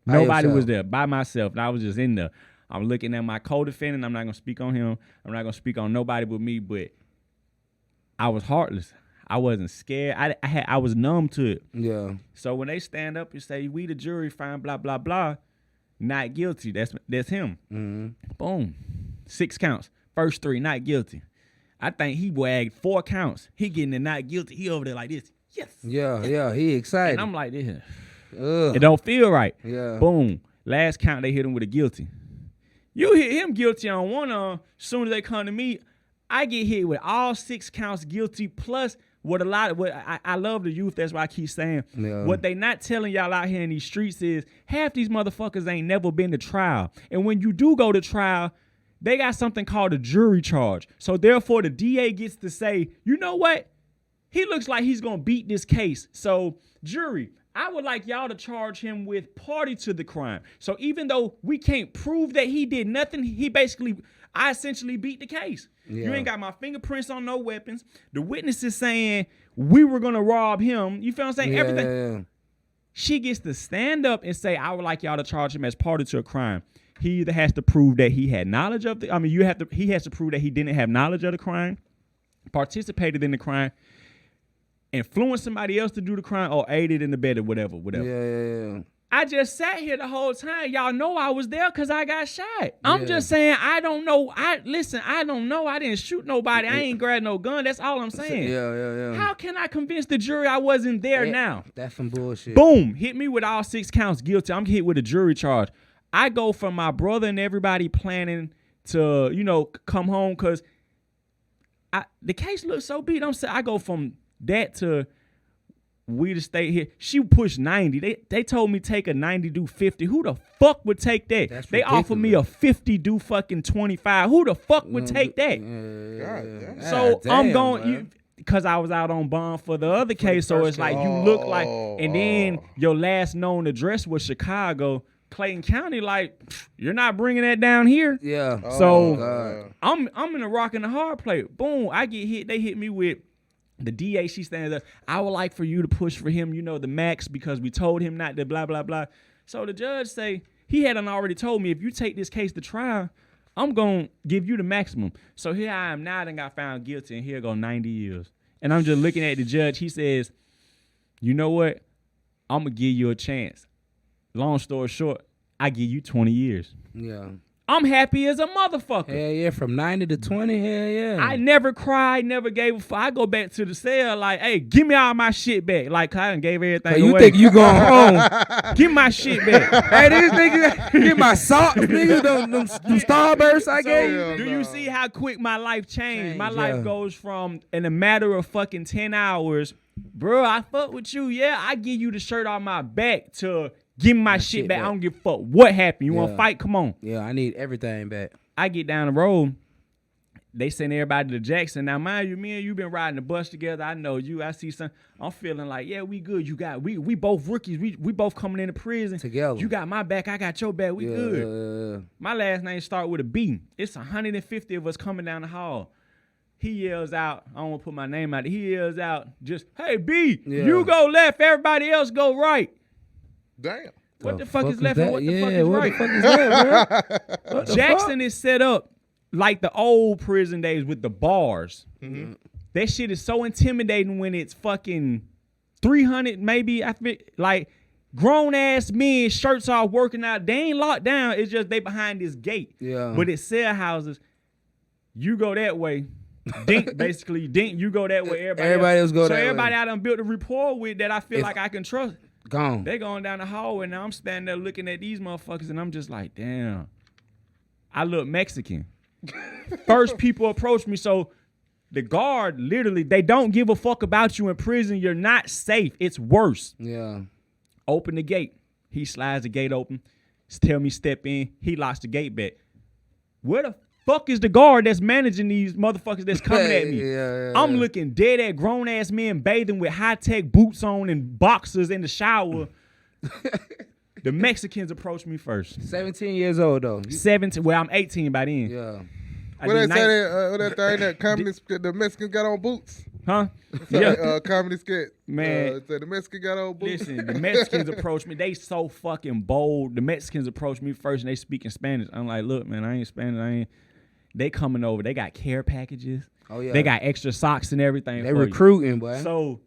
Nobody was there, by myself. And I was just in there. I'm looking at my co-defendant. I'm not going to speak on him. I'm not going to speak on nobody but me. But I was heartless. I wasn't scared. I was numb to it. Yeah. So when they stand up and say, we the jury find blah, blah, blah, not guilty. That's him. Mm-hmm. Boom. 6 counts. First 3, not guilty. I think he wagged 4 counts. He getting the not guilty. He over there like this. Yes. Yeah. He excited. And I'm like this. It don't feel right. Yeah. Boom. Last count, they hit him with a guilty. You hit him guilty on one arm. As soon as they come to me, I get hit with all 6 counts guilty plus what I love the youth. That's why I keep saying what they not telling y'all out here in these streets is half these motherfuckers ain't never been to trial. And when you do go to trial, they got something called a jury charge. So therefore, the DA gets to say, you know what? He looks like he's going to beat this case. So jury, I would like y'all to charge him with party to the crime. So even though we can't prove that he did nothing, I essentially beat the case. Yeah. You ain't got my fingerprints on no weapons. The witness is saying we were going to rob him. You feel what I'm saying? Yeah, Everything. Yeah. She gets to stand up and say, I would like y'all to charge him as party to a crime. He either has to prove that he had knowledge of he has to prove that he didn't have knowledge of the crime, participated in the crime, influenced somebody else to do the crime, or aided in the bed or whatever. Yeah. I just sat here the whole time. Y'all know I was there because I got shot. I'm just saying I don't know. I don't know. I didn't shoot nobody. I ain't grabbed no gun. That's all I'm saying. Yeah. How can I convince the jury I wasn't there now? That's some bullshit. Boom. Hit me with all 6 counts guilty. I'm hit with a jury charge. I go from my brother and everybody planning to, come home because the case looks so beat. I go from that to we to stay here. She pushed 90. They told me take a 90, do 50. Who the fuck would take that? That's they ridiculous. offered me a 50, do fucking 25. Who the fuck would take that? God damn. So damn, I'm going. because I was out on bond for the other case. So it's like you look like, and then your last known address was Chicago, Clayton County. Like, you're not bringing that down here. Yeah. So I'm in a rock and a hard place. Boom, I get hit. They hit me with the DA. She stands up. I would like for you to push for him, the max, because we told him not to blah, blah, blah. So the judge say, he hadn't already told me, if you take this case to trial, I'm going to give you the maximum. So here I am now, I done got found guilty, and here go 90 years. And I'm just looking at the judge. He says, you know what? I'm going to give you a chance. Long story short, I give you 20 years. Yeah. I'm happy as a motherfucker. Hell yeah, from 90 to 20, hell yeah. I never cried, never gave a fuck. I go back to the cell like, hey, give me all my shit back. Like, I done gave everything away. You think you going home? Give my shit back. Hey, these niggas, get my socks, niggas, them Starbursts I gave you. Do you see how quick my life changed? My yeah. life goes from, in a matter of fucking 10 hours, bro, I fuck with you. Yeah, I give you the shirt on my back to give me my shit back. I don't give a fuck what happened. You want to fight? Come on. Yeah, I need everything back. I get down the road. They send everybody to Jackson. Now, mind you, me and you been riding the bus together. I know you. I see some. I'm feeling like, yeah, we good. You got we both rookies. We both coming into prison together. You got my back. I got your back. We good. My last name start with a B. It's 150 of us coming down the hall. He yells out. I don't want to put my name out. He yells out, just, hey, B, you go left. Everybody else go right. Damn. What the fuck is left and what the fuck is what right? The fuck is that, bro? Jackson is set up like the old prison days with the bars. Mm-hmm. That shit is so intimidating when it's fucking 300, maybe. I feel like grown ass men, shirts off, working out. They ain't locked down. It's just they behind this gate. Yeah. But it's cell houses. You go that way. Dink, basically. Dink, you go that way. Everybody else go that way. So everybody I done built a rapport with that I feel like I can trust. Gone. They going down the hallway. Now I'm standing there looking at these motherfuckers, and I'm just like, damn. I look Mexican. First people approach me, so the guard literally, they don't give a fuck about you in prison. You're not safe. It's worse. Yeah. Open the gate. He slides the gate open. Tell me step in. He locks the gate back. Where the fuck is the guard that's managing these motherfuckers that's coming at me? I'm looking dead at grown ass men bathing with high tech boots on and boxers in the shower. The Mexicans approached me first. 17 years old though. 17. Well, I'm 18 by then. Yeah. What they say that thing that the Mexicans got on boots? Huh? Yeah. Comedy skit. Man. The Mexican got on boots. Listen, the Mexicans approached me. They so fucking bold. The Mexicans approached me first and they speak in Spanish. I'm like, look, man, I ain't Spanish. They coming over. They got care packages. Oh yeah. They got extra socks and everything. They recruiting, boy. So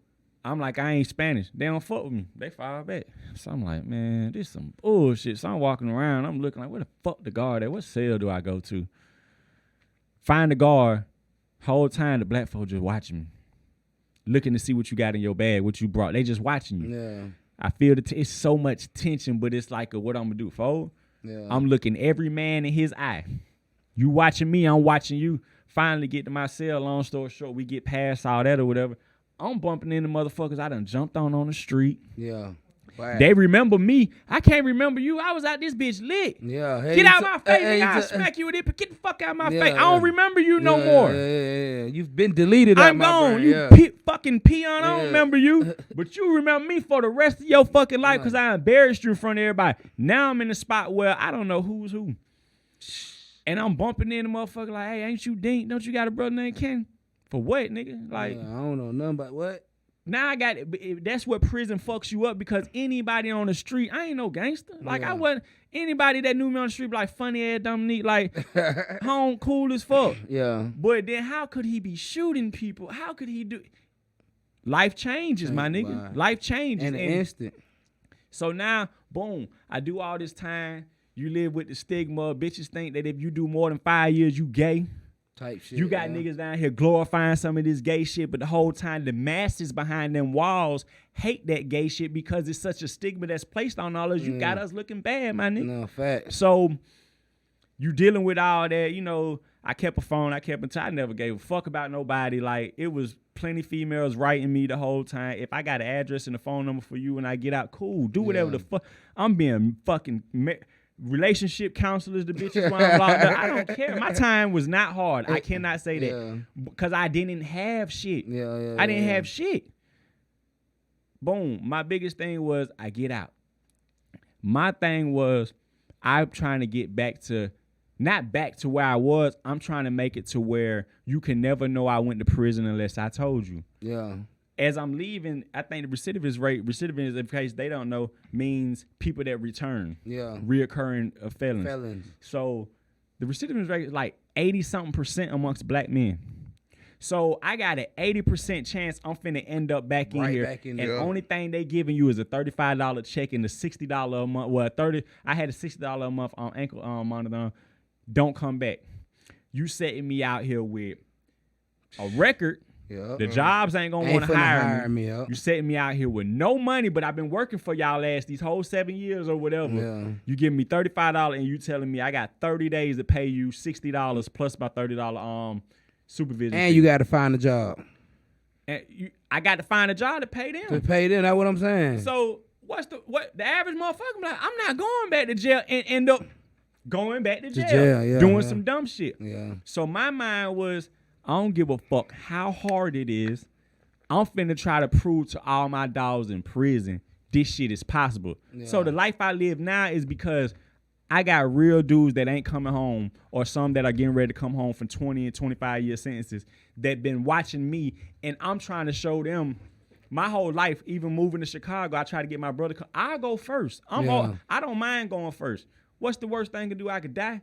I'm like, I ain't Spanish. They don't fuck with me. They fire back. So I'm like, man, this some bullshit. So I'm walking around. I'm looking like, where the fuck the guard at? What cell do I go to? Find the guard. Whole time the black folks just watching me. Looking to see what you got in your bag, what you brought. They just watching you. Yeah. I feel it's so much tension, but it's like what I'm gonna do, fool. Yeah. I'm looking every man in his eye. You watching me, I'm watching you. Finally get to my cell, long story short, we get past all that or whatever. I'm bumping into motherfuckers I done jumped on the street. Yeah. Wow. They remember me. I can't remember you. I was out this bitch lit. Yeah. Hey, get out my face, nigga. I'll smack you with it, but get the fuck out my face. I don't remember you no more. Yeah. You've been deleted I'm out gone. My You brain. fucking peon. I don't remember you. But you remember me for the rest of your fucking life because I embarrassed you in front of everybody. Now I'm in a spot where I don't know who's who. And I'm bumping into motherfucker like, hey, ain't you Dink? Don't you got a brother named Ken? For what, nigga? Like, I don't know nothing about what. Now I got it. That's what prison fucks you up because anybody on the street, I ain't no gangster. Like I wasn't anybody that knew me on the street like funny ass Dominique, like home cool as fuck. Yeah. But then how could he be shooting people? How could he do? Life changes, my nigga. Life changes in an instant. So now, boom, I do all this time. You live with the stigma. Bitches think that if you do more than 5 years, you gay. Type shit. You got niggas down here glorifying some of this gay shit, but the whole time the masses behind them walls hate that gay shit because it's such a stigma that's placed on all of us. You got us looking bad, my nigga. No, fact. So you dealing with all that, you know, I kept a phone, I never gave a fuck about nobody. Like, it was plenty females writing me the whole time. If I got an address and a phone number for you when I get out, cool. Do whatever the fuck. I'm being fucking relationship counselors, the bitches while I'm locked up. I don't care. My time was not hard. I cannot say that because I didn't have shit. I didn't have shit. Boom. My biggest thing was I get out. My thing was I'm trying to get back to, not back to where I was. I'm trying to make it to where you can never know I went to prison unless I told you. Yeah. As I'm leaving, I think the recidivism, in case they don't know, means people that return. Yeah. Reoccurring felons. So the recidivism rate is like 80-something% amongst black men. So I got an 80% chance I'm finna end up back in here. And the only thing they giving you is a $35 check and a $60 a month. Well, I had a $60 a month on ankle monitor. Don't come back. You setting me out here with a record. Yep. The jobs ain't gonna want to hire me. Yep. You setting me out here with no money, but I've been working for y'all these whole 7 years or whatever. Yeah. You giving me $35 and you telling me I got 30 days to pay you $60 plus my $30 supervision. And fee. you got to find a job. And I got to find a job to pay them. To pay them, that's what I'm saying. So what the average motherfucker be like? I'm not going back to jail and end up going back to jail, doing some dumb shit. Yeah. So my mind was, I don't give a fuck how hard it is. I'm finna try to prove to all my dogs in prison this shit is possible. Yeah. So the life I live now is because I got real dudes that ain't coming home, or some that are getting ready to come home from 20 and 25 year sentences that been watching me, and I'm trying to show them my whole life, even moving to Chicago, I try to get my brother. I go first. I don't mind going first. What's the worst thing to do? I could die.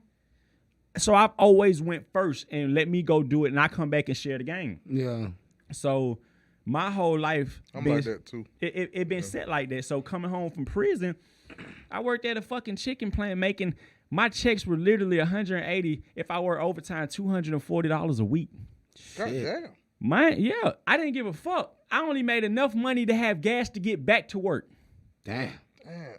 So I've always went first and let me go do it, and I come back and share the game. Yeah. So my whole life, I'm like that too. It been set like that. So coming home from prison, I worked at a fucking chicken plant making, my checks were literally $180. If I work overtime, $240 a week. God damn. I didn't give a fuck. I only made enough money to have gas to get back to work. Damn.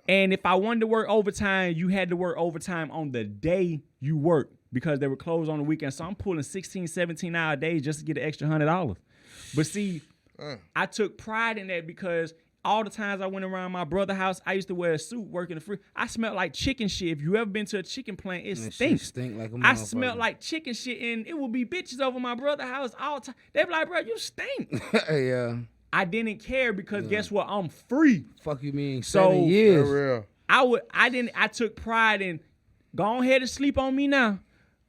And if I wanted to work overtime, you had to work overtime on the day you work because they were closed on the weekend. So I'm pulling 16, 17-hour days just to get an extra $100. But see, I took pride in that because all the times I went around my brother's house, I used to wear a suit working the free. I smelled like chicken shit. If you ever been to a chicken plant, it stinks. Stink like a I smelled like chicken shit, and it would be bitches over my brother's house all the time. They be like, bro, you stink. Yeah. I didn't care because guess what? I'm free. Fuck you mean? So 7 years. Real. I took pride in, go ahead and sleep on me now.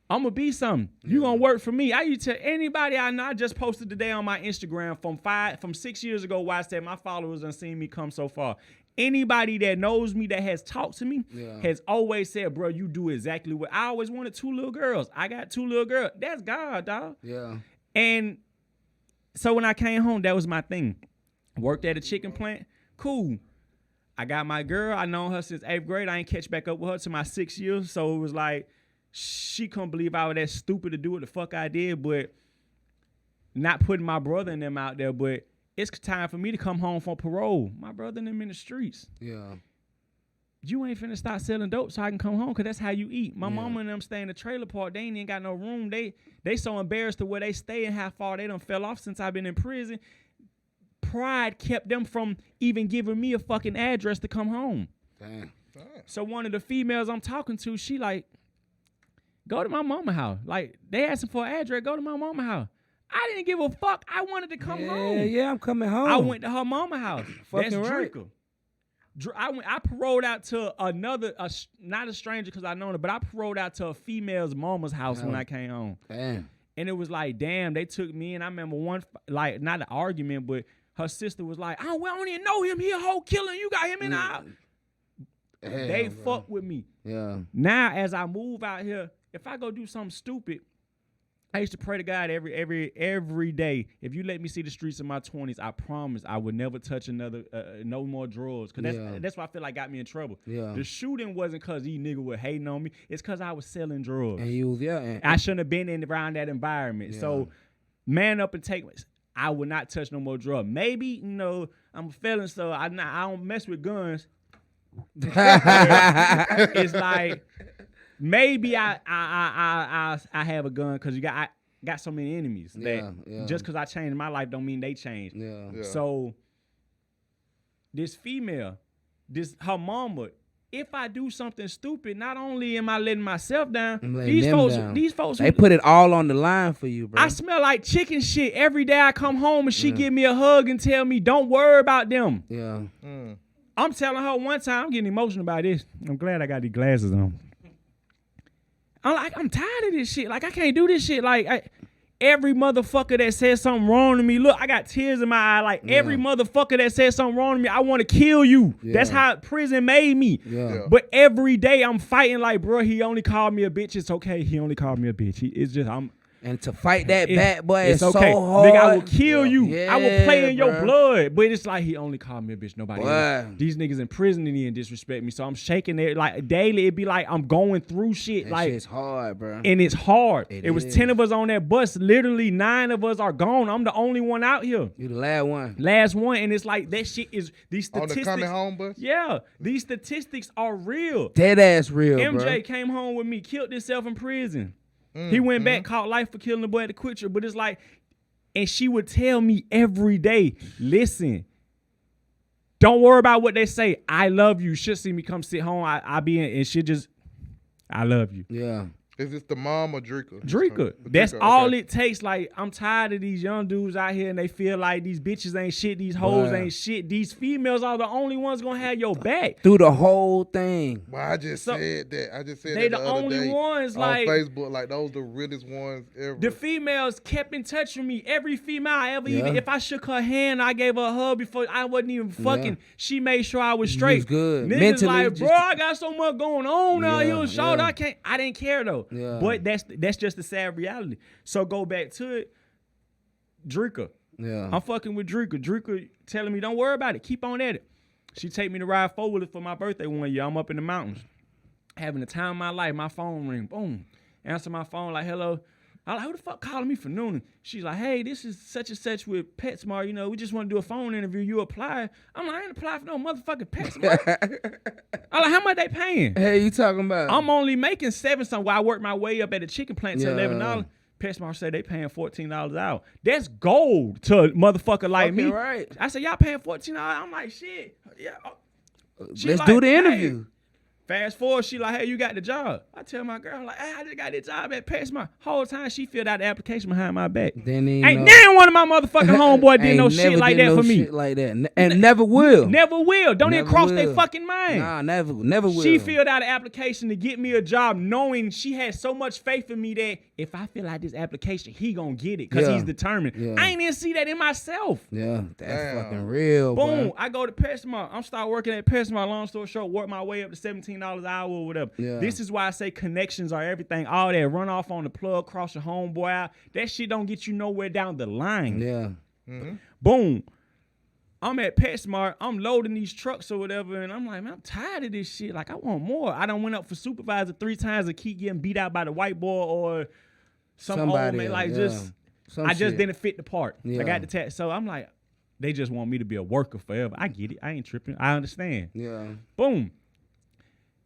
I'm gonna be something. You gonna work for me. I used to tell anybody I know. I just posted today on my Instagram from 6 years ago where I said my followers done seen me come so far. Anybody that knows me that has talked to me has always said, bro, you do exactly what I always wanted. 2 little girls. I got 2 little girls. That's God, dog. Yeah. And so when I came home, that was my thing. Worked at a chicken plant. Cool. I got my girl. I known her since 8th grade. I ain't catch back up with her till my 6th year. So it was like, she couldn't believe I was that stupid to do what the fuck I did, but not putting my brother and them out there. But it's time for me to come home from parole. My brother and them in the streets. Yeah. You ain't finna start selling dope so I can come home, because that's how you eat. My mama and them stay in the trailer park. They ain't got no room. They so embarrassed to where they stay and how far they done fell off since I've been in prison. Pride kept them from even giving me a fucking address to come home. Damn. So one of the females I'm talking to, she like, go to my mama house. Like, they asking for an address, go to my mama house. I didn't give a fuck. I wanted to come home. Yeah, I'm coming home. I went to her mama house. Fucking That's right. Drika. I paroled out to not a stranger because I known her, but I paroled out to a female's mama's house when I came home. Damn. And it was like, damn, they took me, and I remember one, like, not an argument, but her sister was like, oh, we don't even know him. He a whole killer. You got him in the house. They fuck with me. Yeah. Now, as I move out here, if I go do something stupid, I used to pray to God every day. If you let me see the streets in my 20s, I promise I would never touch no more drugs. Cause that's what I feel like got me in trouble. Yeah. The shooting wasn't cause these niggas were hating on me. It's cause I was selling drugs. And you was I shouldn't have been around that environment. Yeah. So, man up and take. I would not touch no more drugs. Maybe I'm a felon, so I don't mess with guns. It's like. Maybe I have a gun because I got so many enemies that just because I changed my life don't mean they changed. Yeah. So this female, her mama, if I do something stupid, not only am I letting myself down, I'm letting them down. these folks, They put it all on the line for you, bro. I smell like chicken shit every day. I come home and she give me a hug and tell me, "Don't worry about them." Yeah. I'm telling her one time, I'm getting emotional about this. I'm glad I got these glasses on. I'm tired of this shit. Like, I can't do this shit. Like, every motherfucker that says something wrong to me, look, I got tears in my eye. Like, every motherfucker that says something wrong to me, I want to kill you. Yeah. That's how prison made me. Yeah. But every day I'm fighting like, bro, he only called me a bitch. It's okay. He only called me a bitch. It's just, And to fight that bad boy it's is okay. so hard. Nigga, I will kill you. I will play in your bruh. blood. But it's like he only called me a bitch. Nobody Boy. else. These niggas in prison and he and disrespect me. So I'm shaking it like daily. It be like I'm going through shit. That like shit's hard, bro. and it's hard. It It was is. 10 of us on that bus. Literally 9 of us are gone. I'm the only one out here. You the last one. Last one. And it's like that shit is these On statistics. the coming home bus? Yeah. These statistics are real. Dead ass real, MJ bro. came home with me, killed himself in prison. He went back, caught life for killing the boy at the Quitcher. But it's like, and she would tell me every day, listen, don't worry about what they say. I love you. She'll see me come sit home. I be in, and she just, I love you. Yeah. Is this the mom or Drika? Drika. That's all it takes. Like, I'm tired of these young dudes out here and they feel like these bitches ain't shit, these hoes Wow. ain't shit. These females are the only ones gonna have your back. Through the whole thing. Well, I just So, said that. I just said they that the other only day ones, on like- Facebook. Like, those the realest ones ever. The females kept in touch with me. Every female I ever Yeah. even, if I shook her hand, I gave her a hug before I wasn't even fucking. Yeah. She made sure I was straight. was good. Niggas Mentally, like, just- bro, I got so much going on now. Yeah, You was short. yeah. I didn't care though. Yeah. But that's just the sad reality. So go back to it. Drika. Yeah. I'm fucking with Drika. Drika telling me, don't worry about it. Keep on at it. She take me to ride forward for my birthday one year. I'm up in the mountains. Having the time of my life. My phone ring. Boom. Answer my phone like, hello. I'm like, who the fuck calling me for noon? She's like, hey, this is such and such with PetSmart. You know, we just want to do a phone interview. You apply. I'm like, I ain't apply for no motherfucking PetSmart. I'm like, how much they paying? Hey, you talking about? I'm only making $7 something while I work my way up at the chicken plant to Yeah. $11. PetSmart said they paying $14 an hour. That's gold to a motherfucker like Okay, me. right. I said, y'all paying $14. I'm like, shit. Yeah. She Let's like, do the hey. interview. Fast forward, she like, hey, you got the job. I tell my girl, like, hey, I just got the job at PetSmart. Whole time she filled out the application behind my back. Then he Ain't know. never one of my motherfucking homeboy did Ain't no never shit like did that no for me. shit like that. And never will. Never will. Don't even Never cross their will. fucking mind. Nah, never will. She filled out an application to get me a job, knowing she had so much faith in me that if I fill out this application, he gonna get it because Yeah. he's determined. Yeah. I ain't even see that in myself. Yeah, that's Damn. fucking real, Boom! boy. I go to PetSmart. I'm start working at PetSmart. Long story short, work my way up to $17 an hour or whatever. Yeah. This is why I say connections are everything. All that run off on the plug, cross your homeboy out. That shit don't get you nowhere down the line. Yeah. Boom. I'm at PetSmart. I'm loading these trucks or whatever, and I'm like, man, I'm tired of this shit. Like, I want more. I done went up for supervisor 3 times and keep getting beat out by the white boy or some old Somebody, man. Like, yeah. just Some I just shit. didn't fit the part. Yeah. I got the test. So I'm like, they just want me to be a worker forever. I get it. I ain't tripping. I understand. Yeah. Boom.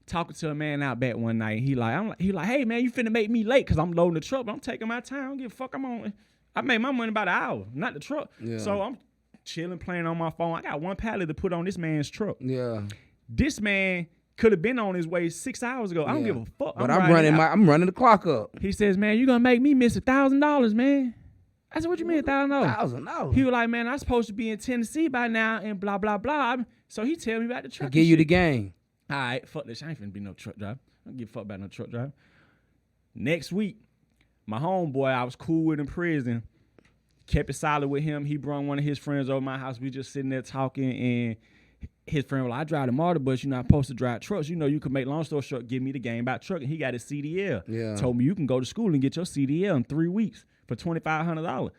Talking to a man out back one night. He like, hey man, you finna make me late because I'm loading the truck, but I'm taking my time. I don't give a fuck. I made my money about an hour, not the truck. Yeah. So I'm chilling, playing on my phone. I got one pallet to put on this man's truck. Yeah. This man could have been on his way 6 hours ago. I don't Yeah. give a fuck. But riding out. I'm running the clock up. He says, man, you gonna make me miss $1,000, man. I said, what you mean $1,000? $1,000. He was like, man, I'm supposed to be in Tennessee by now and blah, blah, blah. So he tell me about the I truck. give and you the shit. game. All right, fuck this. I ain't finna be no truck driver. I don't give a fuck about no truck driver. Next week, my homeboy, I was cool with in prison, kept it solid with him. He brought one of his friends over my house. We just sitting there talking, and his friend was like, I drive the MARTA bus. You're not supposed to drive trucks. You know, you can make long story short, give me the game about trucking. He got his CDL. Yeah. Told me you can go to school and get your CDL in 3 weeks for $2,500.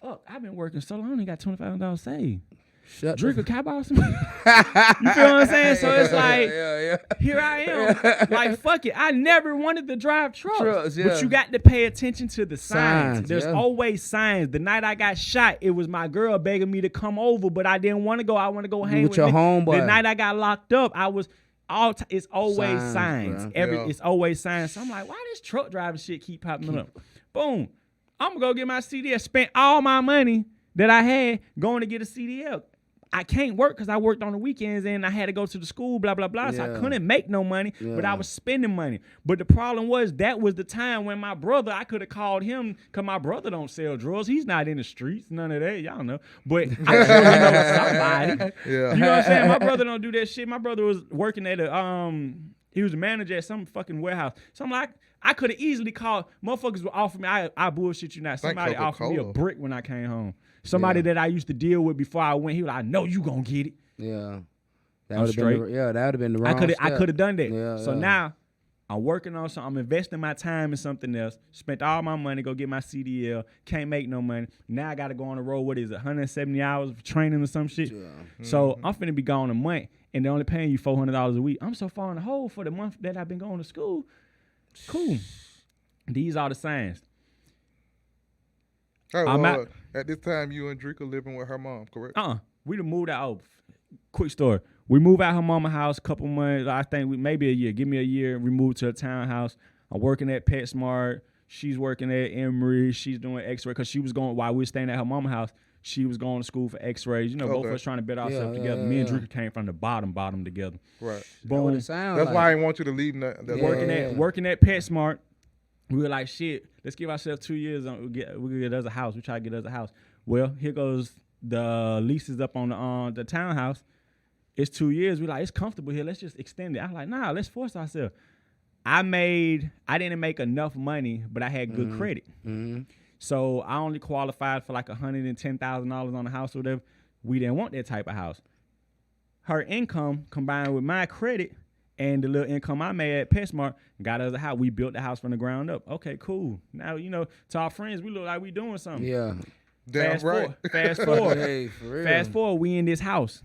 Fuck, I've been working so long, I only got $2,500 saved. Shut Drink a cab off some. You feel what I'm saying? So it's like, yeah. here I am. Like, fuck it. I never wanted to drive trucks. Yeah. But you got to pay attention to the signs. Signs, There's yeah. always signs. The night I got shot, it was my girl begging me to come over, but I didn't want to go. I want to go hang with your niggas. homeboy. The night I got locked up, I was it's always Signs, signs. bro. Yeah. It's always signs. So I'm like, why this truck driving shit keep popping up? Boom. I'm going to go get my CDL. Spent all my money that I had going to get a CDL. I can't work because I worked on the weekends and I had to go to the school, blah, blah, blah. So I Yeah. couldn't make no money, but I Yeah. was spending money. But the problem was that was the time when my brother, I could have called him because my brother don't sell drugs. He's not in the streets, none of that. Y'all know. But I sure know somebody. Yeah. You know what I'm saying? My brother don't do that shit. My brother was working at he was a manager at some fucking warehouse. So I'm like, I could have easily called, motherfuckers would offer me, I bullshit you not. Think Somebody offered me a Coca-Cola. brick when I came home. Somebody that I used to deal with before I went, he was like, I know you gonna get it. Yeah. That I'm would have been straight. that would have been the wrong I could have done that. Yeah, So yeah. now I'm working on something. I'm investing my time in something else. Spent all my money, go get my CDL. Can't make no money. Now I got to go on the road. What is it, 170 hours of training or some shit? Yeah. So I'm finna be gone a month, and they're only paying you $400 a week. I'm so far in the hole for the month that I've been going to school. Cool. These are the signs. Hey, I'm well, out. at this time, you and Drake are living with her mom, correct? We done moved out. Oh, quick story. We moved out her mama's house a couple months. I think maybe a year. Give me a year. We moved to a townhouse. I'm working at PetSmart. She's working at Emory. She's doing X-ray because she was going while we were staying at her mama's house. She was going to school for X-rays. You know, both of Okay. us trying to better ourselves Yeah, together. yeah, Me and yeah. Drake came from the bottom together. Right. That what Boom. it sound That's like. why I didn't want you to leave. Working Working at PetSmart. We were like, shit, let's give ourselves 2 years. We get us a house. We try to get us a house. Well, here goes the leases up on the townhouse. It's 2 years. We like, it's comfortable here. Let's just extend it. I was like, nah, let's force ourselves. I didn't make enough money, but I had good credit. Mm-hmm. So I only qualified for like $110,000 on the house or whatever. We didn't want that type of house. Her income combined with my credit and the little income I made at PetSmart got us a house. We built the house from the ground up. Okay, cool. Now, to our friends, we look like we doing something. Yeah. Damn right. Fast forward. Hey, for real. Fast forward, we in this house.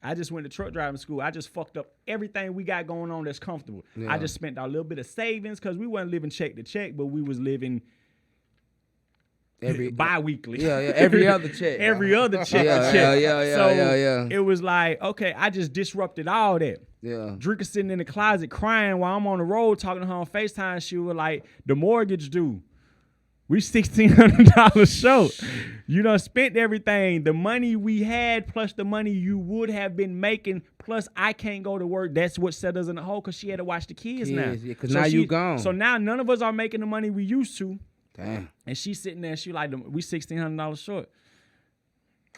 I just went to truck driving school. I just fucked up everything we got going on that's comfortable. Yeah. I just spent a little bit of savings because we wasn't living check to check, but we was living bi-weekly. Yeah, every other check. Every other check Yeah, to check. yeah, So yeah. it was like, okay, I just disrupted all that. Yeah. Drinker sitting in the closet crying while I'm on the road talking to her on FaceTime. She was like, the mortgage due. We $1,600 short. You done spent everything. The money we had plus the money you would have been making plus I can't go to work. That's what set us in the hole because she had to watch the kids now. Yeah, 'cause now you gone. So now none of us are making the money we used to. Damn. And she's sitting there. She like, we $1,600 short.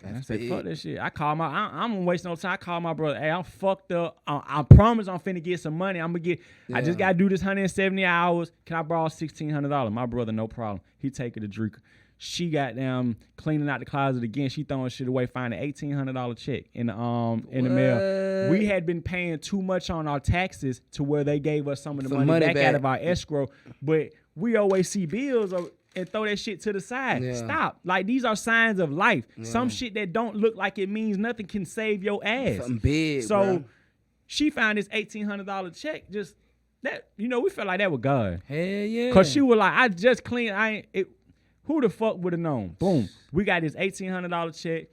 And I said, big. fuck that shit. I call I'm gonna waste no time. I call my brother. Hey, I'm fucked up. I promise I'm finna get some money. I just gotta do this 170 hours. Can I borrow $1,600? My brother, no problem. He take it to Drake. She got them cleaning out the closet again. She throwing shit away, finding $1,800 check in the mail. We had been paying too much on our taxes to where they gave us some of the money back out of our escrow. But we always see bills and throw that shit to the side. Yeah. Stop. Like, these are signs of life. Some shit that don't look like it means nothing can save your ass. Something big, So bro. she found this $1,800 check. Just that, we felt like that was God. Hell yeah. Cause she was like, I just cleaned. Who the fuck would have known? Boom. We got this $1,800 check.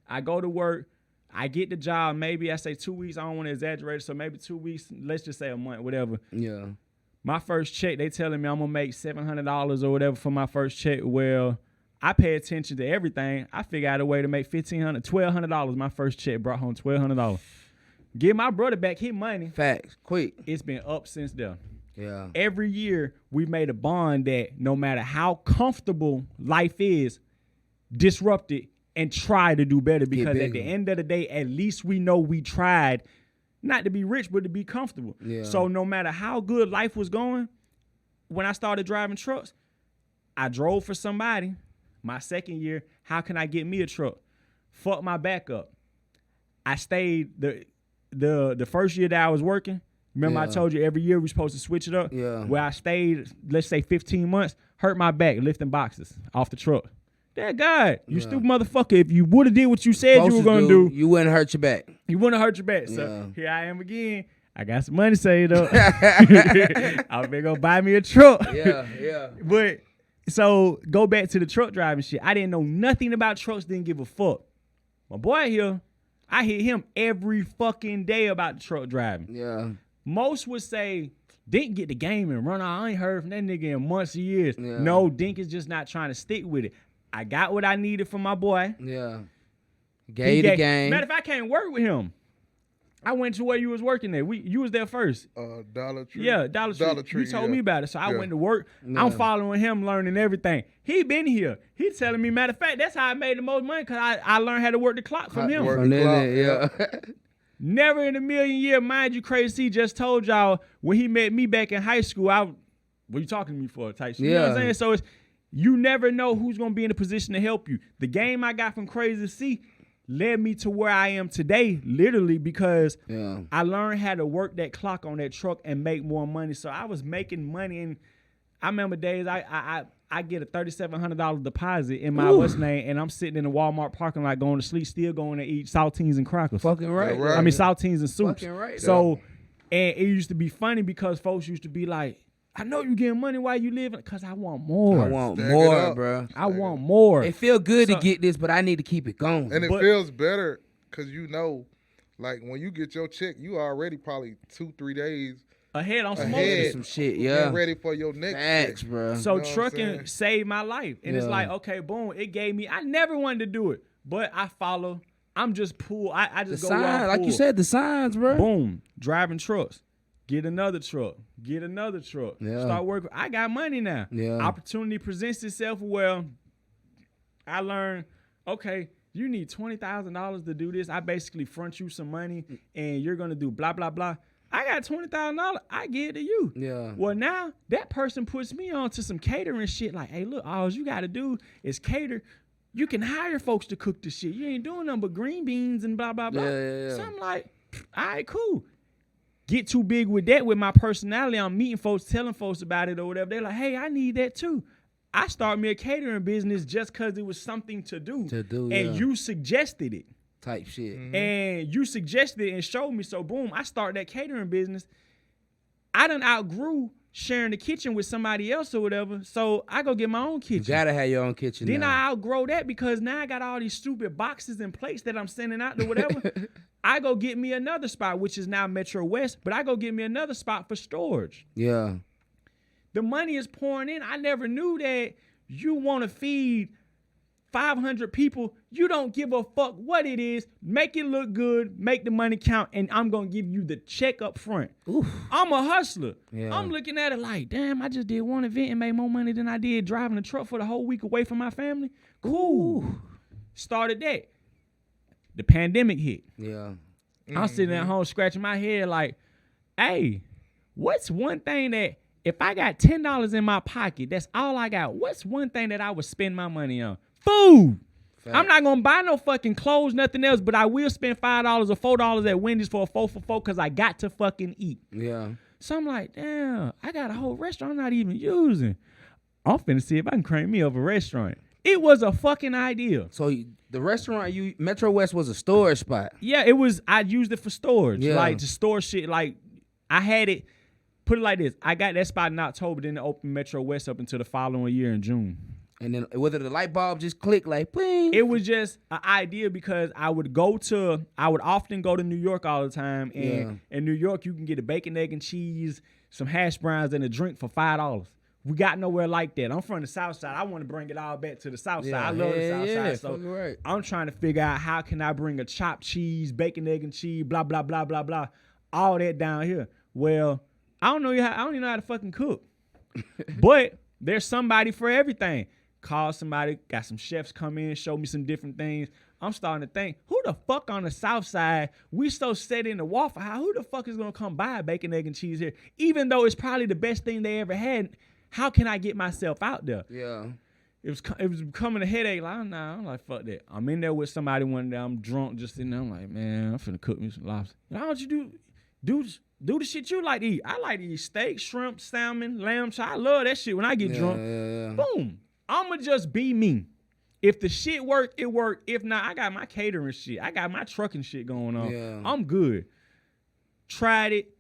I go to work. I get the job. Maybe I say 2 weeks. I don't want to exaggerate. So maybe 2 weeks. Let's just say a month, whatever. Yeah. My first check, they telling me I'm gonna make $700 or whatever for my first check. Well, I pay attention to everything. I figure out a way to make $1,200. My first check brought home $1,200. Give my brother back his money. Facts. Quick. It's been up since then. Yeah. Every year we've made a bond that no matter how comfortable life is, disrupt it and try to do better because at the bigger. end of the day, at least we know we tried not to be rich, but to be comfortable. Yeah. So no matter how good life was going, when I started driving trucks, I drove for somebody. My second year, how can I get me a truck? Fuck my backup. I stayed the first year that I was working. Remember I Yeah. told you every year we're supposed to switch it up? Yeah. Where I stayed, let's say 15 months, hurt my back lifting boxes off the truck. That God, you Yeah. stupid motherfucker. If you would have did what you said you were Supposed going to to do, you wouldn't hurt your back. you wouldn't hurt your back. So Yeah. here I am again. I got some money saved up. I'm gonna go buy me a truck. Yeah. But so go back to the truck driving shit. I didn't know nothing about trucks, didn't give a fuck. My boy here, I hear him every fucking day about the truck driving. Yeah. Most would say, Dink get the game and run out. I ain't heard from that nigga in months or years. Yeah. No, Dink is just not trying to stick with it. I got what I needed from my boy. Yeah. Gave you the game. Matter of fact, I can't work with him. I went to where you was working there. You was there first. Dollar Tree. Yeah, Dollar Tree. He told me about it, so I went to work. Yeah. I'm following him, learning everything. He been here. He telling me, matter of fact, that's how I made the most money, because I learned how to work the clock from him. Work From the then, clock, yeah. Never in a million years, mind you, Crazy C just told y'all when he met me back in high school, what you talking to me for type shit. You know what I'm Yeah. saying? So it's, you never know who's going to be in a position to help you. The game I got from Crazy C led me to where I am today, literally, because Yeah. I learned how to work that clock on that truck and make more money. So I was making money, and I remember days I get a $3,700 deposit in my what's name, and I'm sitting in the Walmart parking lot going to sleep, still going to eat saltines and crackers. Fucking right. Yeah, right. I mean saltines and soups. Fucking right. So, and it used to be funny because folks used to be like, I know you getting money while you living, because I want more. I want Stack it more, up. bro. I want more. It feel good So- to get this, but I need to keep it going. And it But- feels better because you know, like when you get your check, you already probably 2-3 days Ahead on smoking. ahead, Some shit, getting yeah. ready for your next Facts, check. bro. So You know what I'm trucking saying? saved my life. And it's Yeah. like, okay, boom, it gave me, I never wanted to do it, but I follow. I'm just pull. I The just go where signs, I'm like you pulled. said, the signs, bro. Boom, driving trucks. Get another truck. Get another truck. Yeah. Start working. I got money now. Yeah. Opportunity presents itself. Well, I learned, okay, you need $20,000 to do this. I basically front you some money and you're going to do blah, blah, blah. I got $20,000. I give it to you. Yeah. Well, now that person puts me on to some catering shit. Like, hey, look, all you got to do is cater. You can hire folks to cook the shit. You ain't doing nothing but green beans and blah, blah, blah. Yeah. So I'm like, all right, cool. Get too big with that with my personality. I'm meeting folks, telling folks about it or whatever. They're like, hey, I need that too. I started me a catering business just because it was something to do. And And you suggested it. type shit. And you suggested it and showed me. So boom, I started that catering business. I done outgrew sharing the kitchen with somebody else or whatever. So I go get my own You kitchen. gotta have your own kitchen. Then now. I outgrow that because now I got all these stupid boxes and plates that I'm sending out to whatever. I go get me another spot, which is now Metro West, but I go get me another spot for storage. Yeah. The money is pouring in. I never knew that you want to feed 500 people. You don't give a fuck what it is. Make it look good. Make the money count. And I'm going to give you the check up front. Oof. I'm a hustler. Yeah. I'm looking at it like, damn, I just did one event and made more money than I did driving a truck for the whole week away from my family. Cool. Started that. The pandemic hit. Yeah. I'm sitting at home scratching my head like, hey, what's one thing that if I got $10 in my pocket, that's all I got. What's one thing that I would spend my money on? Food. Fact. I'm not gonna buy no fucking clothes, nothing else, but I will spend $5 or $4 at Wendy's for a 4 for 4 because I got to fucking eat. Yeah. So I'm like, damn, I got a whole restaurant I'm not even using. I'm finna see if I can crank me up a restaurant. It was a fucking idea. So the restaurant Metro West was a storage spot. Yeah, it was. I used it for storage, Yeah. like to store shit. Like I had it. Put it like this: I got that spot in October, then it opened Metro West up until the following year in June. And then whether the light bulb just clicked like bling. It was just an idea because I would often go to New York all the time, and in New York you can get a bacon, egg, and cheese, some hash browns, and a drink for $5. We got nowhere like that. I'm from the South Side. I want to bring it all back to the South Side. I love the South Side. So fucking right. I'm trying to figure out how can I bring a chopped cheese, bacon, egg, and cheese, blah, blah, blah, blah, blah, all that down here. Well, I don't even know how to fucking cook. But there's somebody for everything. Call somebody, got some chefs come in, show me some different things. I'm starting to think, who the fuck on the South Side, we so set in the Waffle House, who the fuck is going to come buy bacon, egg, and cheese here? Even though it's probably the best thing they ever had, how can I get myself out there? Yeah. It was becoming a headache. Like, nah, I'm like, fuck that. I'm in there with somebody one day. I'm drunk, just sitting there. I'm like, man, I'm finna cook me some lobster. Why don't you do the shit you like to eat? I like to eat steak, shrimp, salmon, lamb chop. I love that shit when I get drunk. Yeah. Boom. I'ma just be me. If the shit work, it work. If not, I got my catering shit. I got my trucking shit going on. Yeah. I'm good. Tried it.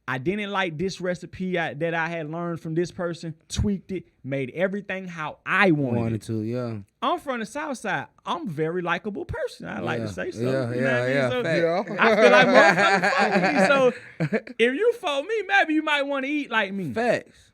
I didn't like this recipe that I had learned from this person. Tweaked it. Made everything how I wanted it. to, yeah. I'm from the South Side. I'm a very likable person. I like to say so. Yeah, You know what I mean? yeah, So fact. Yeah. I feel like motherfuckers fuck with me. So if you fuck me, maybe you might want to eat like me. Facts.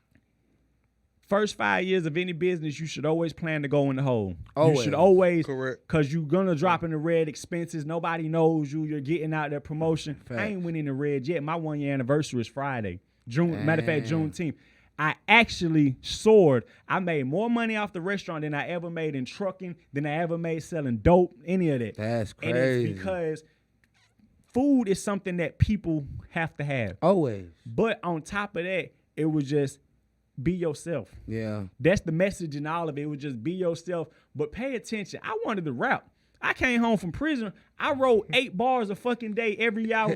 first 5 years of any business, you should always plan to go in the hole. Always. You should always, Correct. because you're going to drop in the red expenses. Nobody knows you. You're getting out there promotion. I Facts. ain't went in the red yet. My 1 year anniversary is Friday. Matter of fact, Juneteenth. I actually soared. I made more money off the restaurant than I ever made in trucking, than I ever made selling dope, any of that. That's And crazy. it's because food is something that people have to have. Always. But on top of that, it was just be yourself. Yeah. That's the message in all of it. It was just be yourself, but pay attention. I wanted to rap. I came home from prison. I wrote 8 bars a fucking day every hour.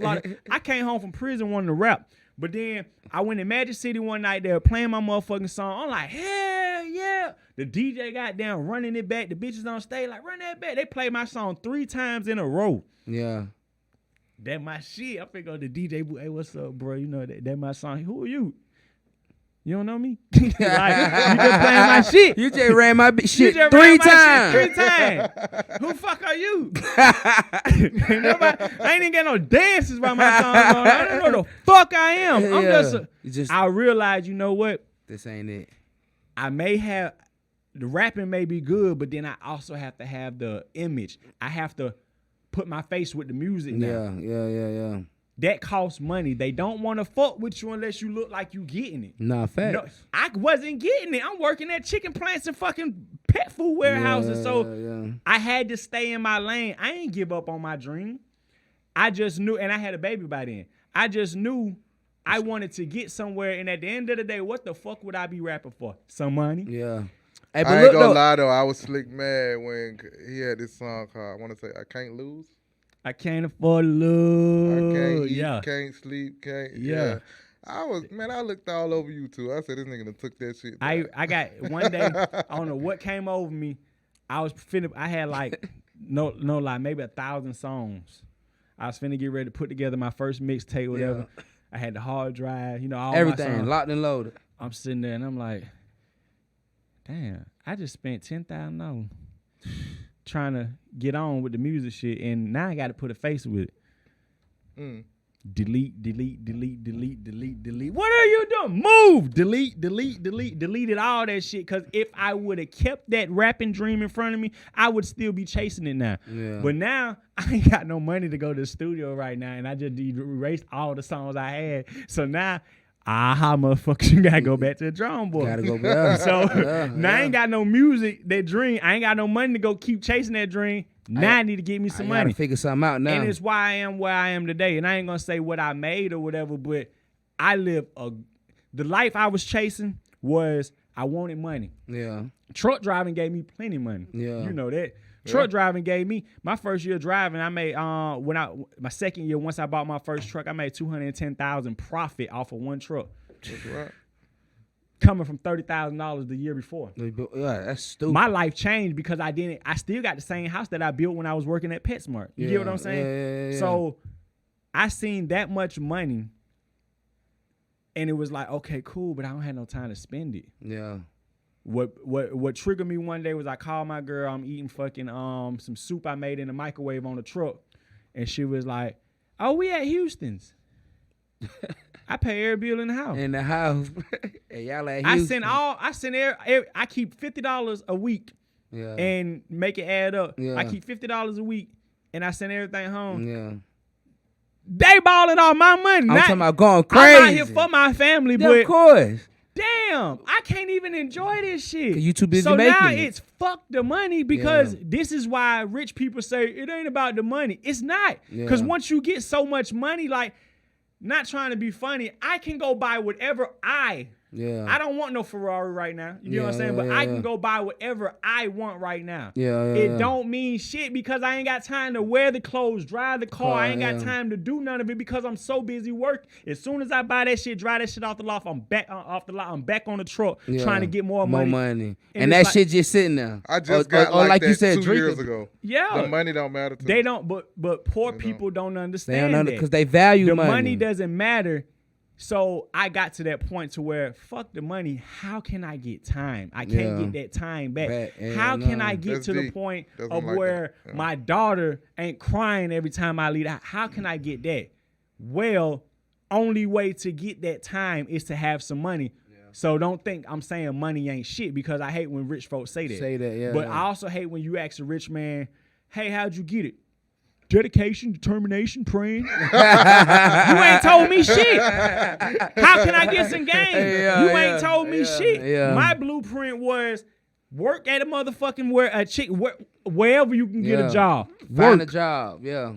I came home from prison wanting to rap. But then I went in Magic City one night. They were playing my motherfucking song. I'm like, hell yeah. The DJ got down running it back. The bitches on stage like, run that back. They played my song 3 times in a row. Yeah. That my shit. I figure the DJ, hey, what's up, bro? You know that my song. Who are you? You don't know me? Like, you just playing my shit. You just ran my shit You just 3 ran my times. shit 3 times. Who the fuck are you? Ain't nobody, I ain't even got no dances by my song on. I don't know the fuck I am. I'm Yeah. just I realize, you know what? This ain't it. I may have, the rapping may be good, but then I also have to have the image. I have to put my face with the music now. Yeah. That costs money. They don't want to fuck with you unless you look like you getting it. Nah, facts. No, I wasn't getting it. I'm working at chicken plants and fucking pet food warehouses. So I had to stay in my lane. I ain't give up on my dream. I just knew, and I had a baby by then. I just knew I wanted to get somewhere. And at the end of the day, what the fuck would I be rapping for? Some money. Yeah. Hey, but I ain't look gonna though. lie though, I was slick mad when he had this song called, I want to say, I Can't Lose. I can't afford to I lose. can't eat, Yeah. can't sleep, can't. Yeah. I looked all over you too. I said, this nigga done took that shit. I got one day, I don't know what came over me. I had like, no lie, maybe 1,000 songs. I was finna get ready to put together my first mixtape, whatever. Yeah. I had the hard drive, all my Everything songs. locked and loaded. I'm sitting there and I'm like, damn, I just spent $10,000 trying to get on with the music shit, and now I got to put a face with it. Delete. What are you doing? Move. Deleted all that shit. Because if I would have kept that rapping dream in front of me, I would still be chasing it now. Yeah. But now I ain't got no money to go to the studio right now, and I just erased all the songs I had. So now, motherfuckers, you gotta go back to the drawing board. Gotta go back. So now I ain't got no music, that dream. I ain't got no money to go keep chasing that dream. Now I need to get me some I gotta money. figure something out now. And it's why I am where I am today. And I ain't gonna say what I made or whatever, but I live the life I was chasing was I wanted money. Yeah. Truck driving gave me plenty of money. Yeah. You know that. Truck driving gave me my first year driving. I made my second year, once I bought my first truck, I made $210,000 profit off of one truck. That's right. Coming from $30,000 the year before. Yeah, that's stupid. My life changed because I still got the same house that I built when I was working at PetSmart. You get what I'm saying? Yeah. So I seen that much money and it was like, okay, cool, but I don't have no time to spend it. Yeah. What triggered me one day was I called my girl, I'm eating fucking some soup I made in the microwave on the truck. And she was like, oh, we at Houston's. I pay every bill in the house. In the house. Hey, y'all at I Houston. I keep $50 a week Yeah. and make it add up. Yeah. I keep $50 a week and I send everything home. Yeah. They balling all my money. I'm talking about going crazy. I'm out here for my family, Yeah, but of course. damn, I can't even enjoy this shit. 'Cause you too busy so making now it. it's fuck the money because this is why rich people say it ain't about the money. It's not. Because Yeah. once you get so much money, like, not trying to be funny, I can go buy whatever I don't want no Ferrari right now. You know what I'm saying? But I can go buy whatever I want right now. It don't mean shit because I ain't got time to wear the clothes, drive the car. I ain't got time to do none of it because I'm so busy working. As soon as I buy that shit, drive that shit off the lot, I'm back off the lot. I'm back on the truck trying to get more money. And that shit just sitting there. I just got like that you said, 2 years ago. Yeah. The money don't matter to They me. don't, but poor people don't understand that. Because they value the money. money doesn't matter. So I got to that point to where fuck the money. How can I get time? I can't get that time back. How can I get That's to the deep. point Doesn't of like where that. Yeah. my daughter ain't crying every time I leave? How can I get that? Well, only way to get that time is to have some money. So don't think I'm saying money ain't shit, because I hate when rich folks say that. Yeah. But I also hate when you ask a rich man, hey, how'd you get it? Dedication, determination, praying. You ain't told me shit. How can I get some game? You ain't told me shit. Yeah. My blueprint was work at a motherfucking wherever you can get a job. Find a Work. job, yeah.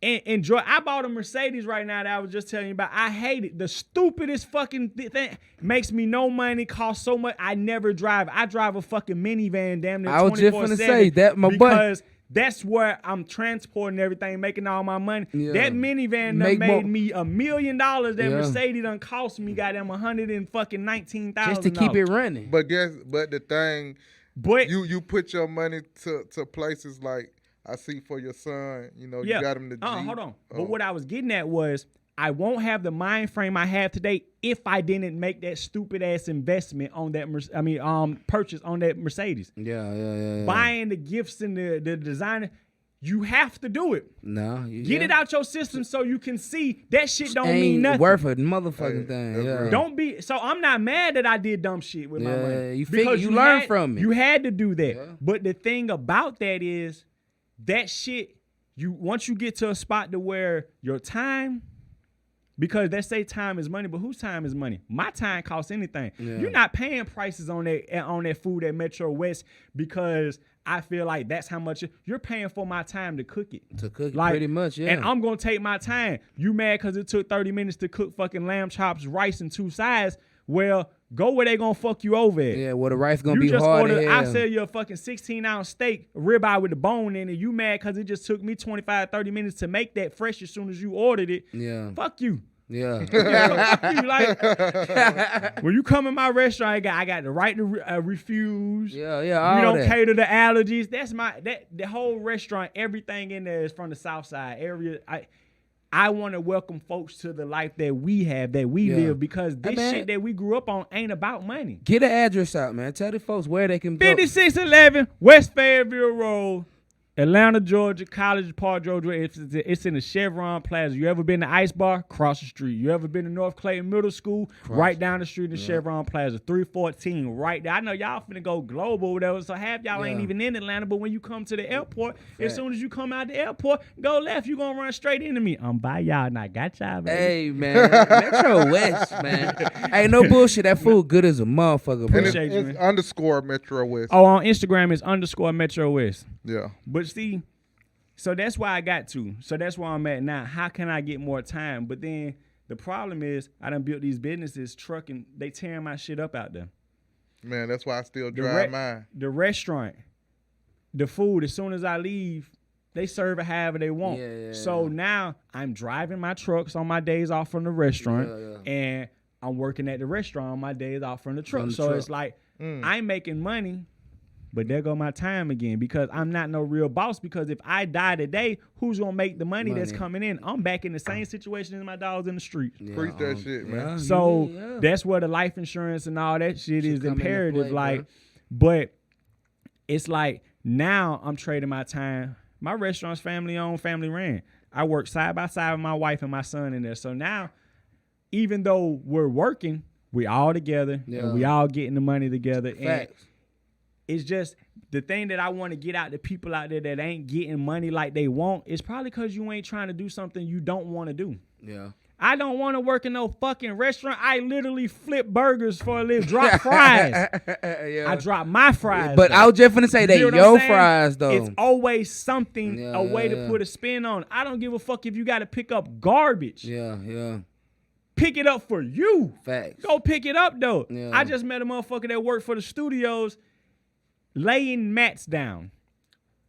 And enjoy. I bought a Mercedes right now that I was just telling you about. I hate it. The stupidest fucking thing makes me no money, costs so much. I never drive. I drive a fucking minivan, damn near 24/7. I was just gonna say that, my boy. Because that's where I'm transporting everything, making all my money. Yeah. That minivan done made me $1 million. That Mercedes done cost me goddamn $119,000 just to keep it running. But the thing, But you put your money to places like I see for your son. You know, you got him the Jeep. Hold on. But what I was getting at was, I won't have the mind frame I have today if I didn't make that stupid ass investment on that. Purchase on that Mercedes. Yeah. Buying the gifts and the designer. You have to do it. No, Get it out your system so you can see that shit don't mean ain't nothing. worth a motherfucking thing. Yeah. Don't be. So I'm not mad that I did dumb shit with my money. You figure you learn from it. You had to do that. Yeah. But the thing about that is, that shit, once you get to a spot to where your time, because they say time is money, but whose time is money? My time costs anything. Yeah. You're not paying prices on that food at Metro West because I feel like that's how much you're paying for my time to cook it. Pretty much, yeah. And I'm gonna take my time. You mad because it took 30 minutes to cook fucking lamb chops, rice, and 2 sides? Well, go where they gonna fuck you over at. Yeah, well, the rice gonna You be just hard ordered, as I hell. sell you a fucking 16-ounce steak, ribeye with the bone in it. You mad because it just took me 25, 30 minutes to make that fresh as soon as you ordered it. Yeah. Fuck you. Yeah. Fuck you. Like, when you come in my restaurant, I got the right to refuse. Yeah, all We don't that. cater to allergies. That's the whole restaurant, everything in there is from the South Side area. I want to welcome folks to the life that we have, that we live, because this shit that we grew up on ain't about money. Get the address out, man. Tell the folks where they can go. 5611 West Fayetteville Road, Atlanta, Georgia, College Park, Georgia. It's in the Chevron Plaza. You ever been to Ice Bar? Cross the street. You ever been to North Clayton Middle School? Right down the street in Chevron Plaza. 314 right there. I know y'all finna go global or whatever, so half y'all ain't even in Atlanta, but when you come to the airport, as soon as you come out the airport, go left, you gonna run straight into me. I'm by y'all and I got y'all, baby. Hey, man. Metro West, man. Hey, no bullshit. That food good as a motherfucker, bro. And Appreciate you, it's man. underscore Metro West. Oh, on Instagram it's _ Metro West. Yeah. But see, so that's why I got to. So that's where I'm at now. How can I get more time? But then the problem is I done built these businesses, trucking, they tearing my shit up out there. Man, that's why I still drive mine. The restaurant, the food, as soon as I leave, they serve it however they want. So now I'm driving my trucks on my days off from the restaurant, and I'm working at the restaurant on my days off from the truck. It's like I'm making money, but there go my time again, because I'm not no real boss. Because if I die today, who's gonna make the money that's coming in? I'm back in the same situation as my dogs in the street. Preach that shit, man. So that's where the life insurance and all that shit is come into imperative. play, like, bro. but it's like now I'm trading my time. My restaurant's family owned, family ran. I work side by side with my wife and my son in there. So now, even though we're working, we all together and we all getting the money together. Facts. And it's just the thing that I want to get out to people out there that ain't getting money like they want. It's probably because you ain't trying to do something you don't want to do. Yeah. I don't want to work in no fucking restaurant. I literally flip burgers for a living. Drop fries. I drop my fries. But though. I was just finna say You they see what your I'm saying? fries though. It's always something, a way to put a spin on. I don't give a fuck if you got to pick up garbage. Yeah. Pick it up for you. Facts. Go pick it up though. Yeah. I just met a motherfucker that worked for the studios laying mats down.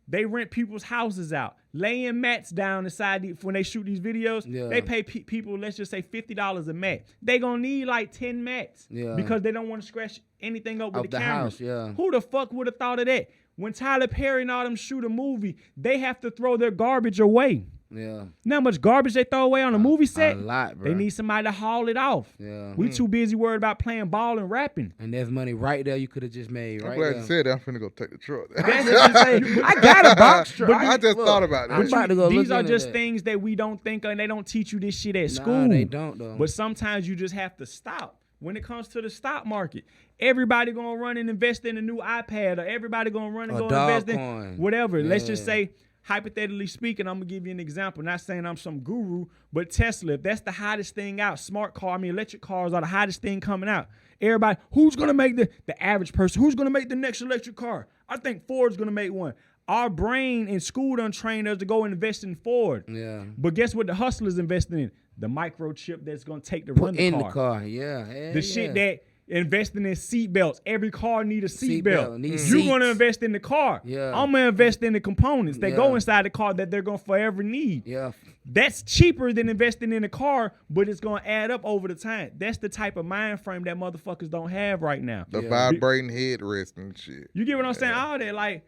They rent people's houses out, laying mats down inside when they shoot these videos. Yeah. They pay people, let's just say $50 a mat. They gonna need like 10 mats because they don't want to scratch anything up with Of the the cameras. house, yeah. Who the fuck would have thought of that? When Tyler Perry and all them shoot a movie, they have to throw their garbage away. Yeah. You know how much garbage they throw away on a movie set? A lot, bro. They need somebody to haul it off. Yeah. We too busy worried about playing ball and rapping. And there's money right there you could have just made. I'm Right glad there. you said that. I'm finna go take the truck. That's what I'm saying. I got a box truck. I just thought about I'm that. about to go These look are into just that. things that we don't think of, and they don't teach you this shit at Nah, school. they don't though. But sometimes you just have to stop. when it comes to the stock market. Everybody gonna run and invest in a new iPad, or everybody gonna run and A go invest in Dogecoin. whatever. Let's just Yeah. say, hypothetically speaking, I'm gonna give you an example. Not saying I'm some guru, but Tesla, if that's the hottest thing out, electric cars are the hottest thing coming out. Everybody, who's gonna make the average person? Who's gonna make the next electric car? I think Ford's gonna make one. Our brain in school done trained us to go and invest in Ford. Yeah. But guess what the hustlers investing in? The microchip that's gonna take to Put run the in car. the car. Yeah. Hell The shit yeah. that investing in seat belts. Every car need a seat Seatbelt, belt. need You're gonna seats. invest in the car. Yeah. I'm gonna invest in the components that go Yeah. inside the car that they're gonna forever need. Yeah. That's cheaper than investing in a car, but it's gonna add up over the time. That's the type of mind frame that motherfuckers don't have right now. The Yeah. vibrating headrest and shit. You get what I'm saying? All that, like,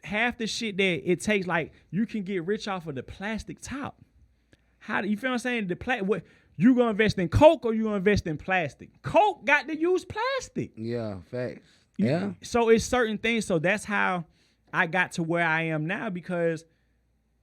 half the shit that it takes, like, you can get rich off of the plastic top. How do you feel what I'm saying? What you gonna invest in Coke or you gonna invest in plastic? Coke got to use plastic. Yeah. Facts. Yeah. So it's certain things. So that's how I got to where I am now, because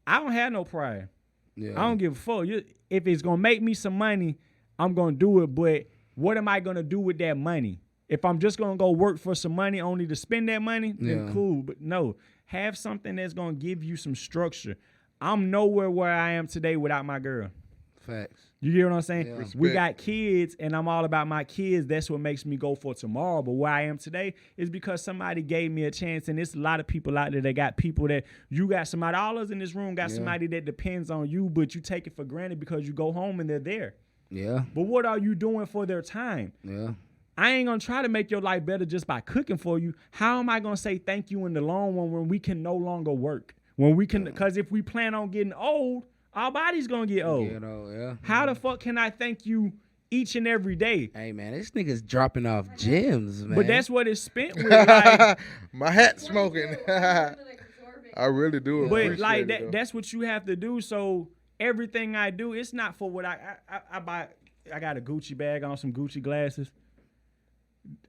I don't have no pride. Yeah. I don't give a fuck. If it's gonna make me some money, I'm gonna do it. But what am I gonna do with that money? If I'm just gonna go work for some money only to spend that money, then Yeah. cool. But no, have something that's gonna give you some structure. I'm nowhere where I am today without my girl. Facts. You get what I'm saying? Yeah. We Respect. got kids, and I'm all about my kids. That's what makes me go for tomorrow. But where I am today is because somebody gave me a chance, and there's a lot of people out there that got people that you got somebody, all of us in this room got Yeah. somebody that depends on you, but you take it for granted because you go home and they're there. Yeah. But what are you doing for their time? Yeah. I ain't gonna try to make your life better just by cooking for you. How am I gonna say thank you in the long run when we can no longer work? When we can, because if we plan on getting old, our body's gonna get old. You know, yeah. How the fuck can I thank you each and every day? Hey man, this nigga's dropping off gems, man. But that's what it's spent with. Like, My hat smoking. I really do. but appreciate like it, that, though. that's what you have to do. So everything I do, it's not for what I buy. I got a Gucci bag on, some Gucci glasses.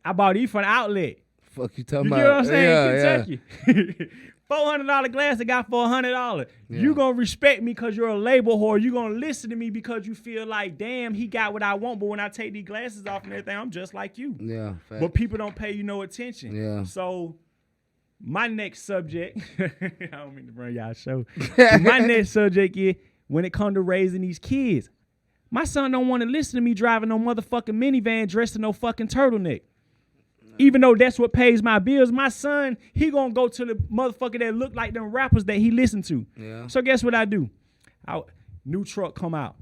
I bought these from the outlet. fuck you talking You about. get what I'm saying? Yeah, Kentucky. $400 glass I got for $100. Yeah. You gonna respect me because you're a label whore. You gonna listen to me because you feel like, damn, he got what I want. But when I take these glasses off and everything, I'm just like you. Yeah. Facts. But people don't pay you no attention. Yeah. So my next subject, I don't mean to bring y'all show. My next subject is when it comes to raising these kids. My son don't want to listen to me driving no motherfucking minivan dressed in no fucking turtleneck. Even though that's what pays my bills, my son, he gonna go to the motherfucker that look like them rappers that he listen to. Yeah. So guess what I do? New truck come out.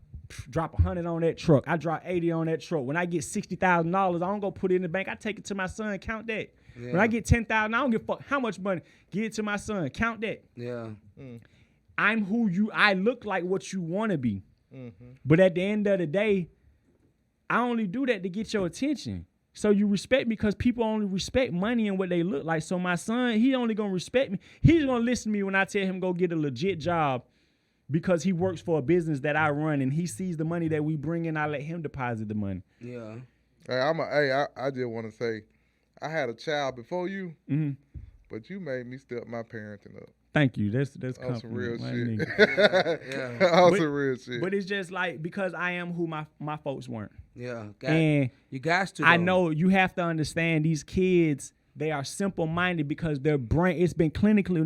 Drop 100 on that truck. I drop 80 on that truck. When I get $60,000, I don't go put it in the bank. I take it to my son, count that. Yeah. When I get 10,000, I don't give a fuck how much money. Give it to my son, count that. Yeah. I'm I look like what you want to be. But at the end of the day, I only do that to get your attention. So you respect me because people only respect money and what they look like. So my son, he only gonna respect me. He's gonna listen to me when I tell him go get a legit job because he works for a business that I run and he sees the money that we bring in. I let him deposit the money. Yeah. Hey, I just want to say, I had a child before you, but you made me step my parenting up. Thank you. That's On some real compliment, my shit. nigga. On But- some real shit. But it's just like because I am who my folks weren't. Yeah. And You guys to. I though. know you have to understand these kids, they are simple-minded because their brain, it's been clinically,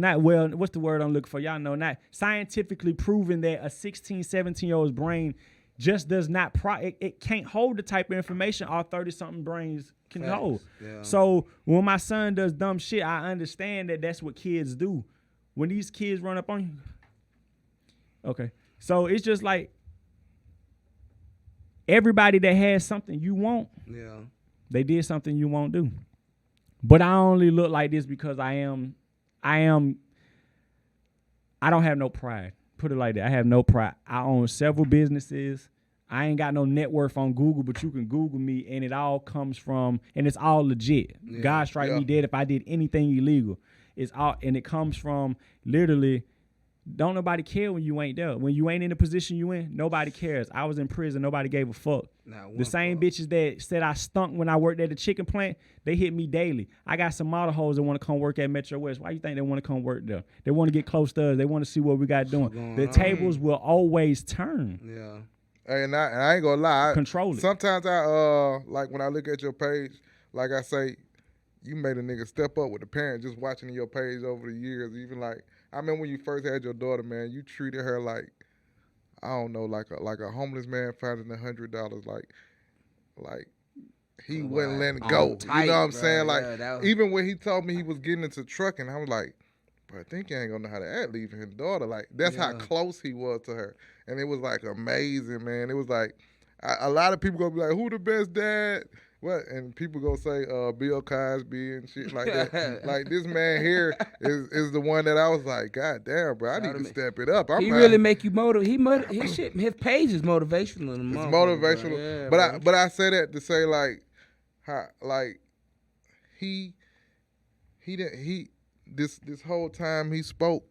what's the word I'm looking for? Y'all know, not scientifically proven that a 16, 17-year-old's brain just does not, it can't hold the type of information our 30-something brains can Facts. hold. Yeah. So when my son does dumb shit, I understand that that's what kids do. When these kids run up on you. Okay. So it's just like everybody that has something you want, Yeah. they did something you won't do. But I only look like this because I don't have no pride. Put it like that. I have no pride. I own several businesses. I ain't got no net worth on Google, but you can Google me and it all comes from, and it's all legit. Yeah. God strike Yeah. me dead if I did anything illegal. It's all, and it comes from literally, don't nobody care when you ain't there. When you ain't in the position you in, nobody cares. I was in prison. Nobody gave a fuck. Not The one same fuck. bitches that said I stunk when I worked at the chicken plant, they hit me daily. I got some model hoes that want to come work at Metro West. Why you think they want to come work there? They want to get close to us. They want to see what we got doing. going The on? tables will always turn. Yeah. And I ain't gonna lie. Control it. Sometimes like when I look at your page, like I say, you made a nigga step up with the parent just watching your page over the years. Even like I remember when you first had your daughter, man, you treated her like I don't know, like a homeless man finding $100. Like he wasn't letting go. Tight, you know what I'm bro. saying? Like Yeah, even when he told me he was getting into trucking, I was like, bro, I think he ain't gonna know how to act leaving his daughter. Like that's how close he was to her, and it was like amazing, man. It was like a lot of people gonna be like, who the best dad? What? And people gonna say Bill Cosby and shit like that. Like this man here is the one that I was like, God damn, bro, I need to step it up. He really make you motivate. His page is motivational. It's motivational, bro. but I say that to say like, how like he didn't this whole time he spoke,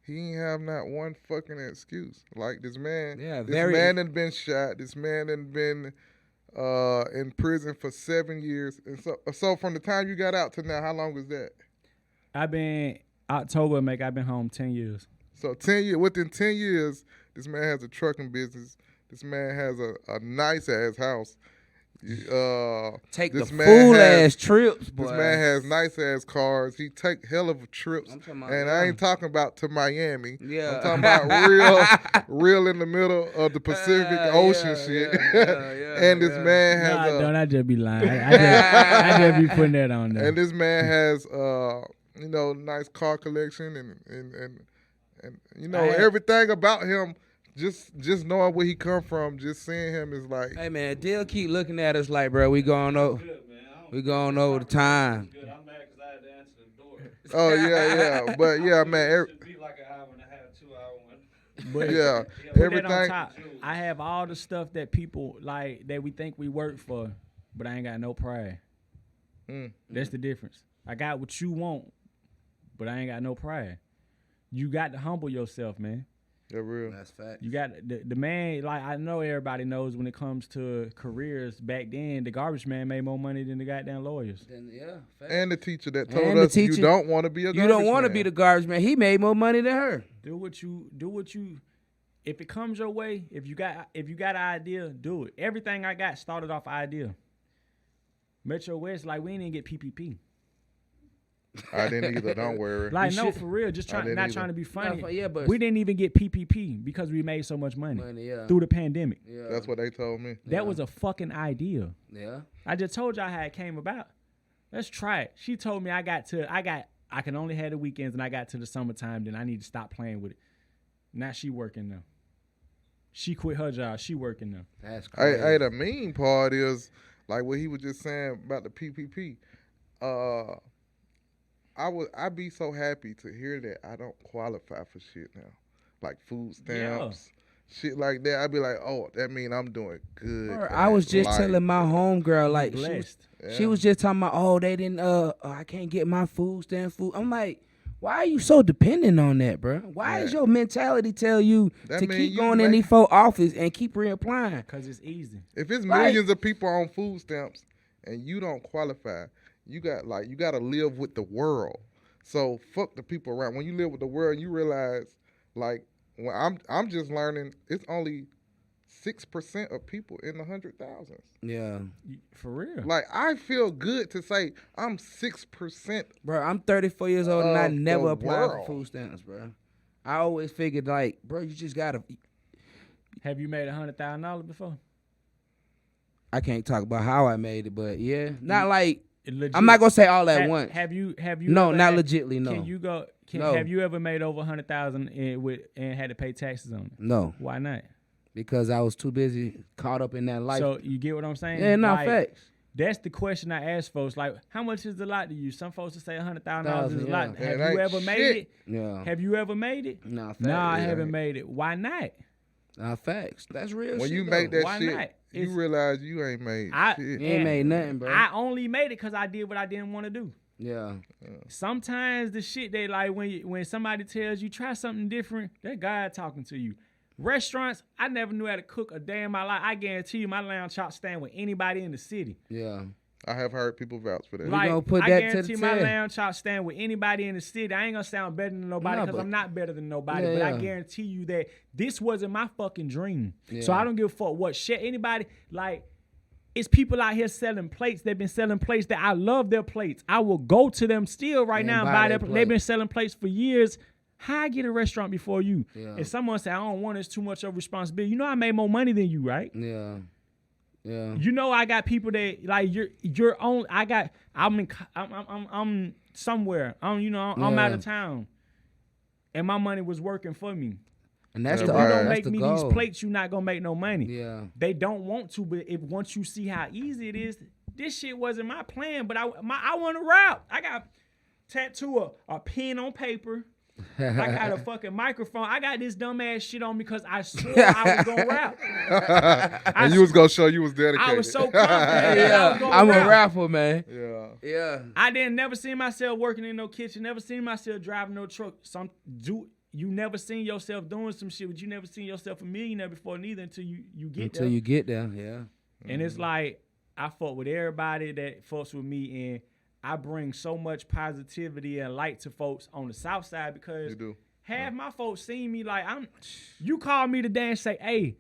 he ain't have not one fucking excuse. Like this man, man done been shot. This man done been in prison for 7 years. And so from the time you got out to now, how long was that? I've been home 10 years. So 10 years, within 10 years, this man has a trucking business. This man has a nice ass house. Take this the man fool has- ass trips, boy. This man has nice ass cars. He take hell of trips, I'm talking about, and I ain't talking about to Miami. Yeah. I'm talking about real in the middle of the Pacific Ocean shit. And this man has Don't I just be lying? I just be putting that on there. and this man has nice car collection and everything about him. Just knowing where he come from, just seeing him is like. Hey man, Dill keep looking at us like, bro, we going over the time. I'm mad because I had to answer the door. Oh yeah, but yeah, man. It should be like an hour and a half, 2 hour one. But Yeah, put that on everything. top. I have all the stuff that people like that we think we work for, but I ain't got no pride. That's the difference. I got what you want, but I ain't got no pride. You got to humble yourself, man. Yeah, real. That's fact. You got the man, like I know everybody knows when it comes to careers back then, the garbage man made more money than the goddamn lawyers. Then, yeah, fact. And the teacher that told And the us you teacher- don't want to be a garbage You don't want to man. be the garbage man. He made more money than her. Do what you if it comes your way, if you got an idea, do it. Everything I got started off idea. Metro West, like we ain't even get PPP. I didn't either. Don't worry. Like You no, should- for real, just I not didn't trying to be funny. No, yeah, but We didn't even get PPP because we made so much money money, through the pandemic. yeah, That's what they told me. That was a fucking idea. yeah. I just told y'all how it came about. Let's try it. She told me I can only have the weekends, and I got to the summertime, then I need to stop playing with it. Now she working now. She quit her job. She working now. That's crazy. Hey, the mean part is like what he was just saying about the PPP. I'd be so happy to hear that I don't qualify for shit now, like food stamps, shit like that. I'd be like, oh, that mean I'm doing good. Bro, I was just Life. telling my homegirl, like, Blessed. she was just talking about, oh, they didn't, I can't get my food stamp food. I'm like, why are you so dependent on that, bro? Why is your mentality tell you That to mean keep you going in make- these folk office and keep reapplying? Cause it's easy. If it's Right. millions of people on food stamps and you don't qualify, you got to live with the world. So fuck the people around. When you live with the world, you realize like when I'm just learning it's only 6% of people in the 100,000s. Yeah. For real. Like I feel good to say I'm 6%. Bro, I'm 34 years old and I Of the never applied world. for food stamps, bro. I always figured like, bro, you just gotta. Have you made $100,000 before? I can't talk about how I made it, but yeah, not like Legit. I'm not gonna say all at once. Have you? No, ever not had- legitly. No, Can you go? No. Have you ever made over 100,000 and had to pay taxes on it? no, Why not? because I was too busy caught up in that life. So you get what I'm saying? yeah, not Like, facts. That's the question I ask folks. Like, how much is a lot to you? Some folks will say $100,000 is a Yeah. lot. It Have ain't you ever made shit. it? Yeah, Have you ever made it? nah, facts. No, I Yeah. haven't made it. Why not? Nah, facts. That's real. When shit, you though. make that Why shit, not? you It's- realize you ain't made I- shit. you ain't made nothing, bro. I only made it because I did what I didn't want to do. yeah, Sometimes the shit they like when somebody tells you try something different, that guy talking to you. Restaurants, I never knew how to cook a day in my life. I guarantee you, my lamb chop stand with anybody in the city. yeah. I have heard people vouch for that. Like- gonna put I that to guarantee the my test. lamb chop stand with anybody in the city. I ain't gonna sound better than nobody No, because but- I'm not better than nobody. Yeah, but I yeah. guarantee you that this wasn't my fucking dream. So Yeah. I don't give a fuck what shit anybody like. It's people out here selling plates. They've been selling plates that I love their plates. I will go to them still right And now and buy buy their their. plate. They've been selling plates for years. How I get a restaurant before you? Yeah. And someone say I don't want it, it's too much of responsibility. You know I made more money than you, right? Yeah. Yeah. You know I got people that like you're on. I'm somewhere. I'm out Yeah. of town, and my money was working for me. And that's Yeah, the right. You don't that's make the me goal. these plates, you're not gonna make no money. Yeah. They don't want to, but if once you see how easy it is, this shit wasn't my plan. But I want to rap. I got tattoo a pen on paper. I got a fucking microphone. I got this dumbass shit on because I swore I was gonna rap. And you was gonna show you was dedicated. I was so confident. that I Yeah. was gonna I'm a rap. rapper, man. Yeah. Yeah. I didn't never see myself working in no kitchen. Never seen myself driving no truck. You never seen yourself doing some shit, but you never seen yourself a millionaire before neither until you get Until there. you get there, yeah. And it's like I fuck with everybody that fucks with me, and I bring so much positivity and light to folks on the south side because You do. half my folks seen me like you call me today and say, hey,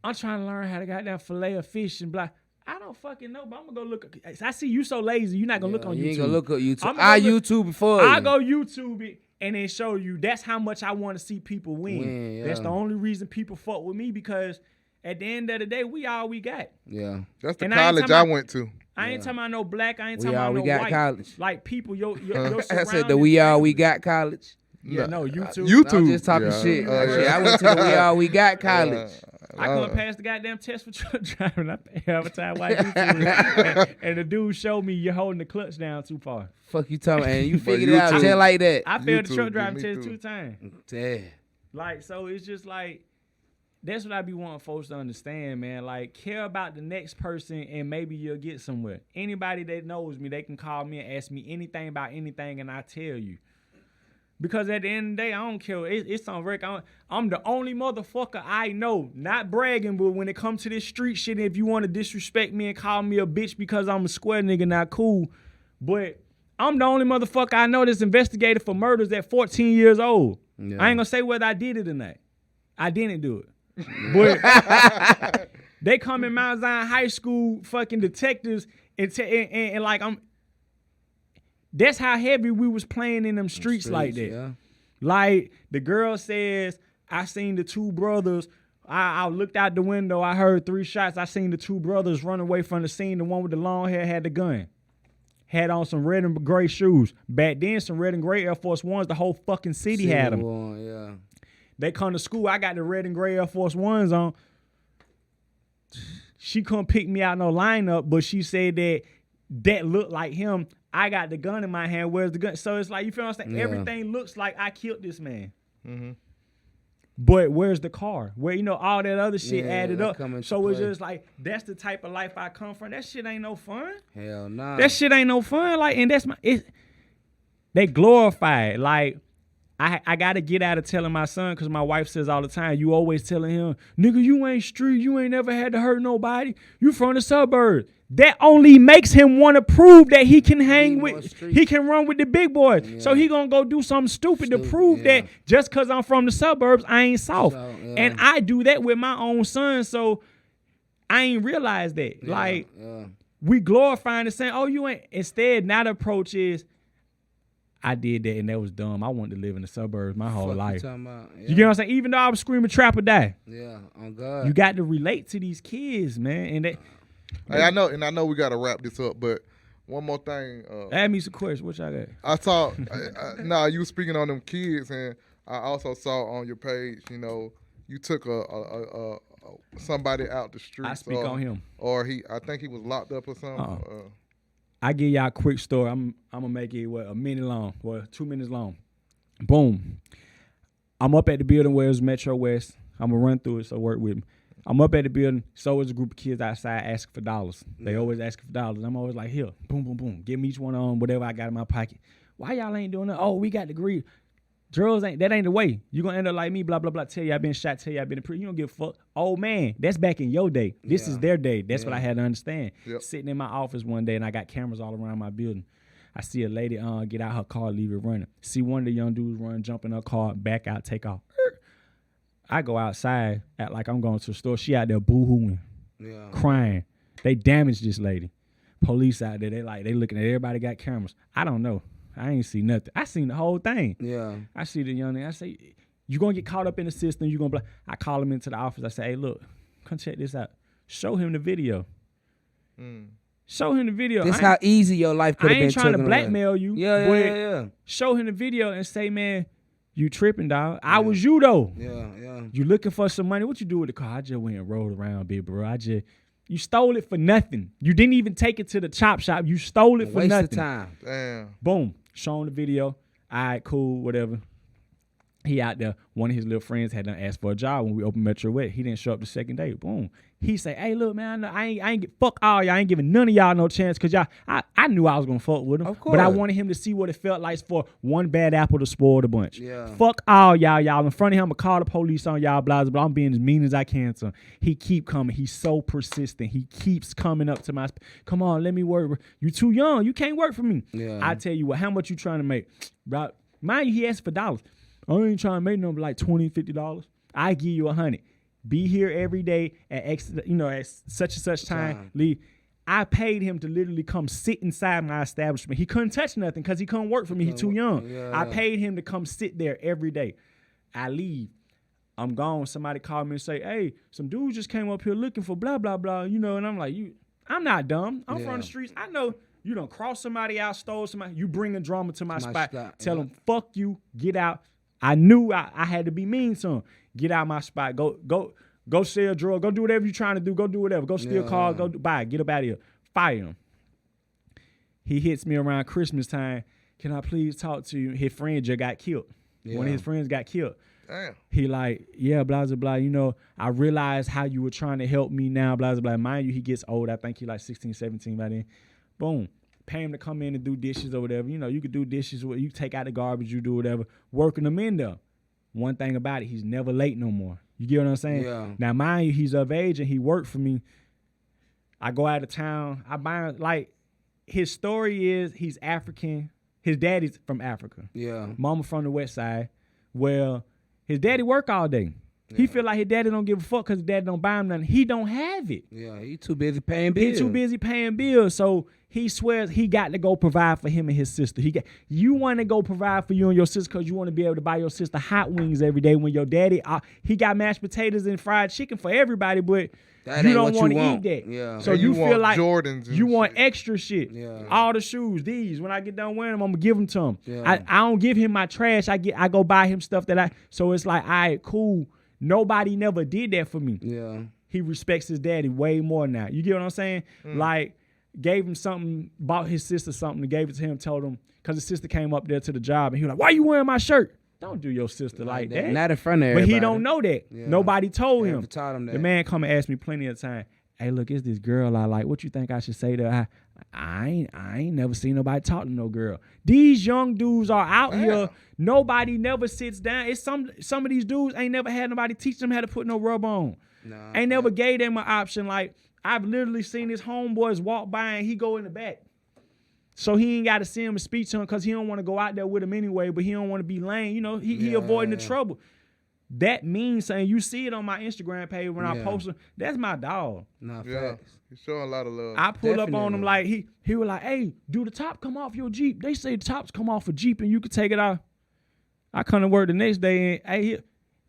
I'm trying to learn how to goddamn fillet of fish and blah. I don't fucking know, but I'm gonna go look. I see you so lazy, you're not gonna look on You YouTube. ain't gonna look at YouTube. I'ma I go look- YouTube before I you. go YouTube it and then show you. That's how much I want to see people win. Win, That's yeah. the only reason people fuck with me because at the end of the day, we all we got. Yeah. That's the And I ain't college talking I about- went to. I ain't talking about no black. I ain't We talking all about we no got white. college. Like people, your I said the surroundings we all we matter. got college. Yeah, no, YouTube. YouTube. I'm just talking Yeah. shit. Yeah. Shit, I went to the we all we got college. I couldn't pass the goddamn test for truck driving. I pay half the time watch YouTube. and the dude showed me you're holding the clutch down too far. Fuck you talking, and you But figured it out YouTube- just like that. I failed the YouTube truck did driving me test too. 2 times. Damn. Like, so it's just like, that's what I be wanting folks to understand, man. Like, care about the next person and maybe you'll get somewhere. Anybody that knows me, they can call me and ask me anything about anything and I tell you. Because at the end of the day, I don't care. It's on record. I'm the only motherfucker I know. Not bragging, but when it comes to this street shit, if you want to disrespect me and call me a bitch because I'm a square nigga, not cool. But I'm the only motherfucker I know that's investigated for murders at 14 years old. Yeah. I ain't gonna say whether I did it or not. I didn't do it. But they come in Mount Zion High School fucking detectives and like that's how heavy we was playing in them streets like that. Yeah. Like the girl says, I seen the 2 brothers. I looked out the window. I heard 3 shots. I seen the 2 brothers run away from the scene. The one with the long hair had the gun. Had on some red and gray shoes. Back then, some red and gray Air Force Ones. The whole fucking city had them. Yeah. They come to school. I got the red and gray Air Force Ones on. She couldn't pick me out no lineup, but she said that looked like him. I got the gun in my hand. Where's the gun? So it's like, you feel what I'm saying? Yeah. Everything looks like I killed this man. Mm-hmm. But where's the car? Where, all that other shit Yeah, added that up. come into So it's play. just like, that's the type of life I come from. That shit ain't no fun. Hell nah. That shit ain't no fun. Like, and that's they glorify it. Like, I gotta get out of telling my son, because my wife says all the time, you always telling him, nigga, you ain't street, you ain't never had to hurt nobody. You from the suburbs. That only makes him want to prove that he can hang more with, street. he can run with the big boys. So he gonna go do something stupid to prove yeah. that just because I'm from the suburbs, I ain't soft. So, yeah. And I do that with my own son, so I ain't realized that. Yeah, Like, yeah. we glorifying the saying, oh, you ain't. Instead, now the approach is, I did that and that was dumb. I wanted to live in the suburbs my whole Fuck life. You talking about? Yeah. You get what I'm saying? Even though I was screaming trap or die, Yeah, on God. you got to relate to these kids, man. And Hey, I know we got to wrap this up, but one more thing. ask me some questions. What y'all got? I saw, nah, you speaking on them kids, and I also saw on your page, you took a somebody out the street. I speak on him. Or I think he was locked up or something. Uh-uh. I give y'all a quick story. I'm gonna make it a minute long, 2 minutes long. Boom. I'm up at the building where it's Metro West. I'm gonna run through it, so work with me. I'm up at the building. So is a group of kids outside asking for dollars. They always asking for dollars. I'm always like, here, boom, boom, boom. Give me each one on whatever I got in my pocket. Why y'all ain't doing that? Oh, we got the greed. Drugs ain't the way. You gonna end up like me, blah, blah, blah. Tell you I been shot, tell you I been in prison. You don't give a fuck. Oh man, that's back in your day. This is their day. That's what I had to understand. Yep. Sitting in my office one day and I got cameras all around my building. I see a lady get out her car, leave it running. See one of the young dudes run, jump in her car, back out, take off. I go outside, act like I'm going to the store. She out there boo-hooing, crying. They damaged this lady. Police out there, they looking at everybody got cameras. I don't know. I ain't see nothing. I seen the whole thing. Yeah. I see the young man. I say, you gonna get caught up in the system. You gonna. I call him into the office. I say, hey, look, come check this out. Show him the video. Show him the video. This how easy your life could I have been. ain't trying to taken blackmail away. you. Yeah. Show him the video and say, man, you tripping, dog. I was you though. Yeah. You looking for some money? What you do with the car? I just went and rolled around, big bro. You stole it for nothing. You didn't even take it to the chop shop. You stole it for Waste nothing. of time. Damn. Boom. Show him the video. All right, cool, whatever. He out there. One of his little friends had done asked for a job when we opened Metro West. He didn't show up the second day. Boom. He say, hey, look, man, I ain't fuck all y'all. I ain't giving none of y'all no chance because y'all, I knew I was going to fuck with him. Of course. But I wanted him to see what it felt like for one bad apple to spoil the bunch. Yeah. Fuck all y'all. In front of him, I'm going to call the police on y'all, blah, blah, blah. I'm being as mean as I can to him. He keep coming. He's so persistent. He keeps coming up to my, come on, let me work. You too young. You can't work for me. Yeah. I tell you what, how much you trying to make? Bro, mind you, he asked for dollars. I ain't trying to make no like $20, $50. I give you $100. Be here every day at at such and such time. Leave. I paid him to literally come sit inside my establishment. He couldn't touch nothing because he couldn't work for me. He's too young. Yeah. I paid him to come sit there every day. I leave. I'm gone. Somebody called me and say, hey, some dudes just came up here looking for blah, blah, blah. And I'm like, I'm not dumb. I'm from the streets. I know you done crossed somebody out, stole somebody. You bringing drama to my spot. Tell them, fuck you, get out. I knew I had to be mean to him. Get out my spot. Go sell drugs. Go do whatever you're trying to do. Go do whatever. Go steal cars. Go buy. Get up out of here. Fire him. He hits me around Christmas time. Can I please talk to you? His friend just got killed. One of his friends got killed. Damn. He like, yeah, blah, blah, blah. I realize how you were trying to help me now, blah, blah, blah. Mind you, he gets old. I think he like 16, 17 by then. Boom. Pay him to come in and do dishes or whatever. You could do dishes. You take out the garbage, you do whatever. Working them in there. One thing about it, he's never late no more. You get what I'm saying? Yeah. Now, mind you, he's of age and he worked for me. I go out of town. I buy, like, his story is he's African. His daddy's from Africa. Yeah. Mama from the West Side. Well, his daddy work all day. He feel like his daddy don't give a fuck because his daddy don't buy him nothing. He don't have it. Yeah, he too busy paying bills. He too busy paying bills. So he swears he got to go provide for him and his sister. You want to go provide for you and your sister because you want to be able to buy your sister hot wings every day when your daddy, he got mashed potatoes and fried chicken for everybody, but That you ain't don't what want you to eat want. that. Yeah. So And you you feel want like Jordans and you want shit. extra shit. Yeah. All the shoes, these. When I get done wearing them, I'm gonna give them to him. Yeah. I don't give him my trash. I go buy him stuff so it's like, all right, cool. Nobody never did that for me. Yeah. He respects his daddy way more now. You get what I'm saying? Like, gave him something, bought his sister something, and gave it to him, told him, because his sister came up there to the job, and he was like, why you wearing my shirt? Don't do your sister like that. Not in front of But everybody. he don't know that. Yeah. Nobody told him. Never taught him that. The man come and ask me plenty of time, hey, look, it's this girl I like. What you think I should say to her? I ain't never seen nobody talk to no girl. These young dudes are out here. Nobody never sits down. It's some of these dudes ain't never had nobody teach them how to put no rub on. Nah, Ain't never gave them an option. Like, I've literally seen his homeboys walk by and he go in the back. So he ain't got to see him and speak to him because he don't want to go out there with him anyway, but he don't want to be lame. He avoiding the trouble. That means saying, you see it on my Instagram page when I post him, that's my dog. Nah, Yeah. facts. He's showing a lot of love. I pull up on him Definitely. like, he was like, hey, do the top come off your Jeep? They say the tops come off a Jeep and you can take it off. I come to work the next day and, hey,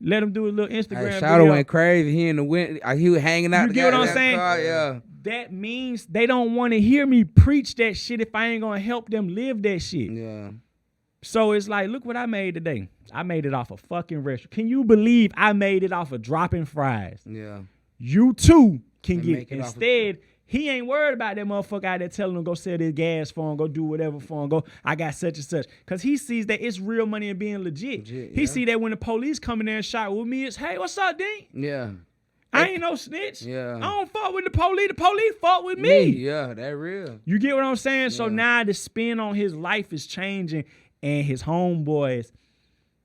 let him do a little Instagram Hey, Shadow video. went crazy. He in the wind. He was hanging out. You the get what I'm goddamn saying? car, yeah. That means they don't want to hear me preach that shit if I ain't going to help them live that shit. Yeah. So it's like, look what I made today. I made it off a fucking restaurant. Can you believe I made it off of dropping fries? Yeah. You too can And get make it off of- instead. He ain't worried about that motherfucker out there telling him go sell this gas for him, go do whatever for him, go, I got such and such. Because he sees that it's real money and being legit. He yeah. see that when the police come in there and shot with me, it's, hey, what's up, Dean? Yeah. I ain't no snitch. Yeah. I don't fuck with the police fuck with Me. me. Yeah, that real. You get what I'm saying? So Yeah. now the spin on his life is changing and his homeboys,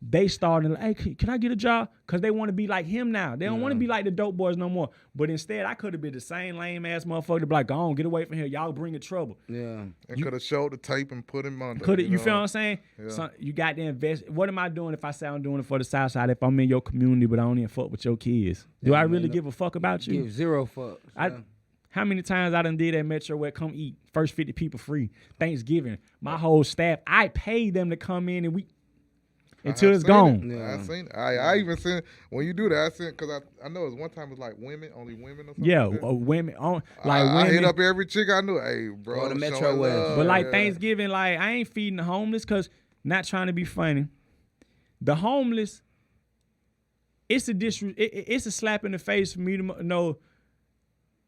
they starting like, hey, can I get a job? Because they want to be like him now. They don't want to be like the dope boys no more. But instead, I could have been the same lame ass motherfucker to be like, go on, get away from here. Y'all bringing trouble. Yeah. And could have showed the tape and put him under. You feel what I'm saying? Yeah. So you got to invest. What am I doing if I say I'm doing it for the South Side if I'm in your community but I don't even fuck with your kids? Do I really give a fuck about you? Give zero fucks. How many times I done did at Metro where come eat first 50 people free Thanksgiving? My whole staff, I paid them to come in and until it's gone. I seen it. I even seen when you do that. I seen because I know it was one time it was like women, only women or something. Yeah, like that. women on I hit up every chick I knew. Hey, bro, Go to I'm Metro showing West. love. But like Yeah. Thanksgiving, like I ain't feeding the homeless because not trying to be funny. The homeless, it's a slap in the face for me to know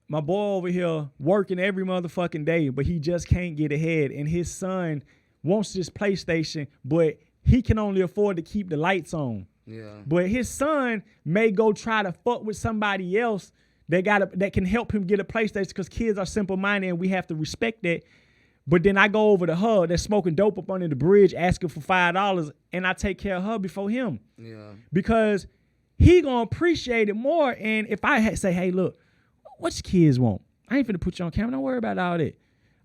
my boy over here working every motherfucking day, but he just can't get ahead. And his son wants this PlayStation, but he can only afford to keep the lights on. Yeah. But his son may go try to fuck with somebody else that can help him get a PlayStation because kids are simple-minded and we have to respect that. But then I go over to her that's smoking dope up under the bridge asking for $5 and I take care of her before him. Yeah. Because he gonna appreciate it more. And if I say, hey, look, what your kids want? I ain't finna put you on camera. Don't worry about all that.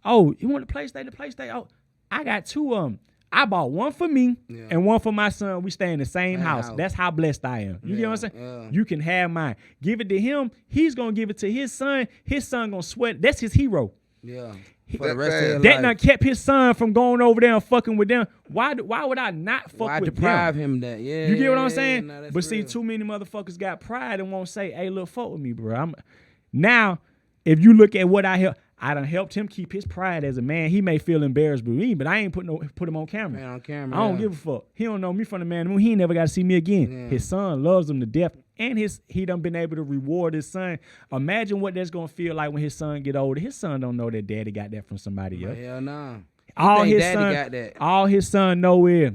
Oh, you want the PlayStation? Oh, I got two of them. I bought one for me and one for my son. We stay in the same house. That's how blessed I am. You get what I'm saying? Yeah. You can have mine. Give it to him. He's going to give it to his son. His son going to sweat. That's his hero. Yeah. For the rest of that your That life. done kept his son from going over there and fucking with them. Why would I not fuck Why with deprive them? him that? Yeah. You get what I'm saying? Nah, that's But see, real. too many motherfuckers got pride and won't say, hey, look, fuck with me, bro. Now, if you look at what I done helped him keep his pride as a man. He may feel embarrassed with me, but I ain't put him on camera. Man on camera. I don't give a fuck. He don't know me from the man in the moon. He ain't never got to see me again. Yeah. His son loves him to death, and he done been able to reward his son. Imagine what that's gonna feel like when his son get older. His son don't know that daddy got that from somebody else. Hell nah. All think his daddy son, got that. all his son know is,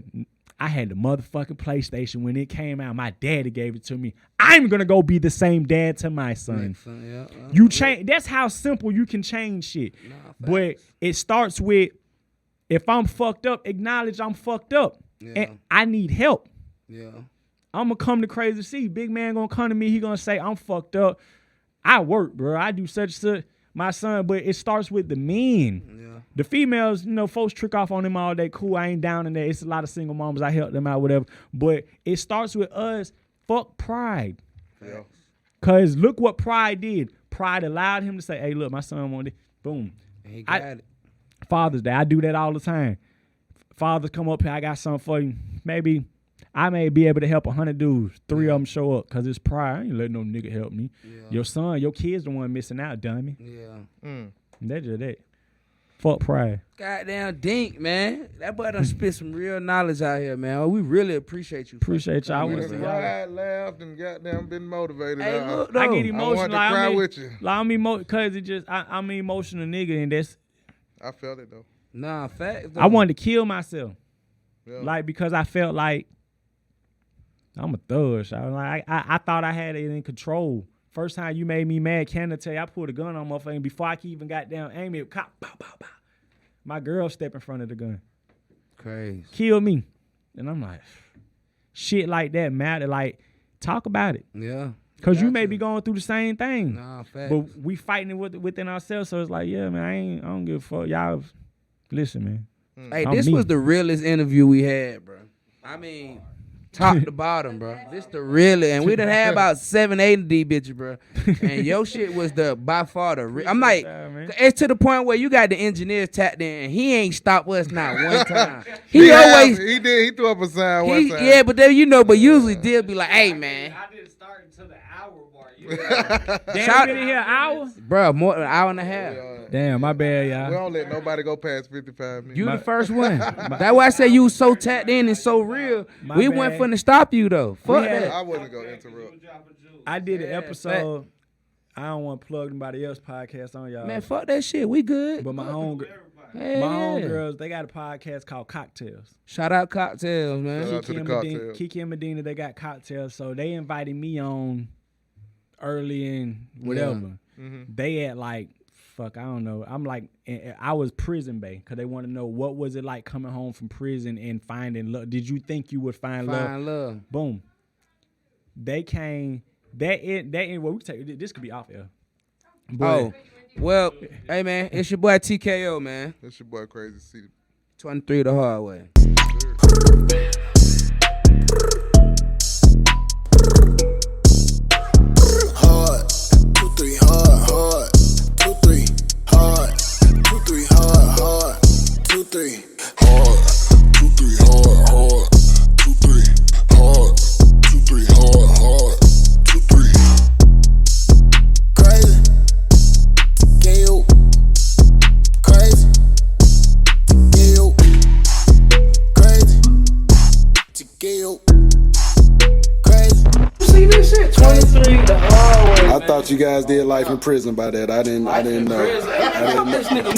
I had the motherfucking PlayStation when it came out. My daddy gave it to me. I'm gonna go be the same dad to my son. Yeah. You change. That's how simple you can change shit. But it starts with, if I'm fucked up, acknowledge I'm fucked up, and I need help. Yeah. I'm gonna come to Crazy C. Big man gonna come to me. He gonna say I'm fucked up. I work, bro. I do such. My son, but it starts with the men. Yeah. The females, folks trick off on them all day. Cool, I ain't down in there. It's a lot of single moms. I help them out, whatever. But it starts with us. Fuck pride. Yeah. Cause look what pride did. Pride allowed him to say, "Hey, look, my son wanted it." Boom. And he got it. Father's Day, I do that all the time. Fathers come up here. I got something for you. Maybe I may be able to help 100 dudes. 3 of them show up because it's pride. I ain't letting no nigga help me. Yeah. Your son, your kid's the one missing out, dummy. Yeah. That's just that. Fuck pride. Goddamn Dink, man. That boy done spit some real knowledge out here, man. Oh, we really appreciate you. Appreciate y'all. I We wanna done see y'all. cried, laughed, and goddamn been motivated. Hey, look, I though. get I wanted emotional. to cry with you. Like I'm cause it just I'm an emotional nigga, and that's I felt it though. Nah, facts. I wanted to kill myself. Yeah. Like because I felt like I'm a thug. I thought I had it in control. First time you made me mad, can I tell you, I pulled a gun on my thing before I could even got down, aim it, cop, pow, pow, pow. My girl stepped in front of the gun. Crazy. Kill me. And I'm like, shit like that matter. Like, talk about it. Yeah. Because you may be going through the same thing. Nah, facts. But we fighting it within ourselves. So it's like, yeah, man, I don't give a fuck. Y'all, listen, man. Hey, I'm this me. was the realest interview we had, bro. I mean, top to bottom, bro. This the realest. And we done had about 7, 8 of these bitches, bro. And your shit was by far the real. I'm like, it's to the point where you got the engineers tapped in, and he ain't stopped us not one time. He always, He did. He threw up a sign one time. yeah, but then, but usually they'll be like, hey, man. I didn't start until the hour mark. Damn, Shout- been in here an hour? Bro, more than an hour and a half. Damn, my bad, We y'all. don't let nobody go past 55 minutes. You the first one. That's why I say you was so tapped in and so real. My We bad. wasn't finna stop you though. Fuck had- that. I wasn't gonna interrupt. I did an Yeah, episode. I don't want to plug anybody else's podcast on y'all. Man, fuck that shit. We good. But my home Hell my yeah. homegirls, they got a podcast called Cocktails. Shout out cocktails, Shout man. out to the and Medina, cocktails. Kiki and Medina, they got cocktails. So they invited me on early in whatever. Mhm. They at like fuck, I don't know. I'm like, I was prison bait because they want to know what was it like coming home from prison and finding love. Did you think you would find love? Boom. They came. That well, we take this could be off air. Oh, well, hey man, it's your boy TKO, man. That's your boy Crazy C. 23 the hard way. Hard, 2, 3, hard, 2, 3, hard, 2, 3, hard, 2, 3, hard, 2, 3, hard, 2, 3, hard, 2, 3, hard, 2, 3. Crazy, KO, crazy, KO, crazy, TKO, crazy. See this shit? 23 the hard way. I thought you guys did life in prison by that. I didn't know. This nigga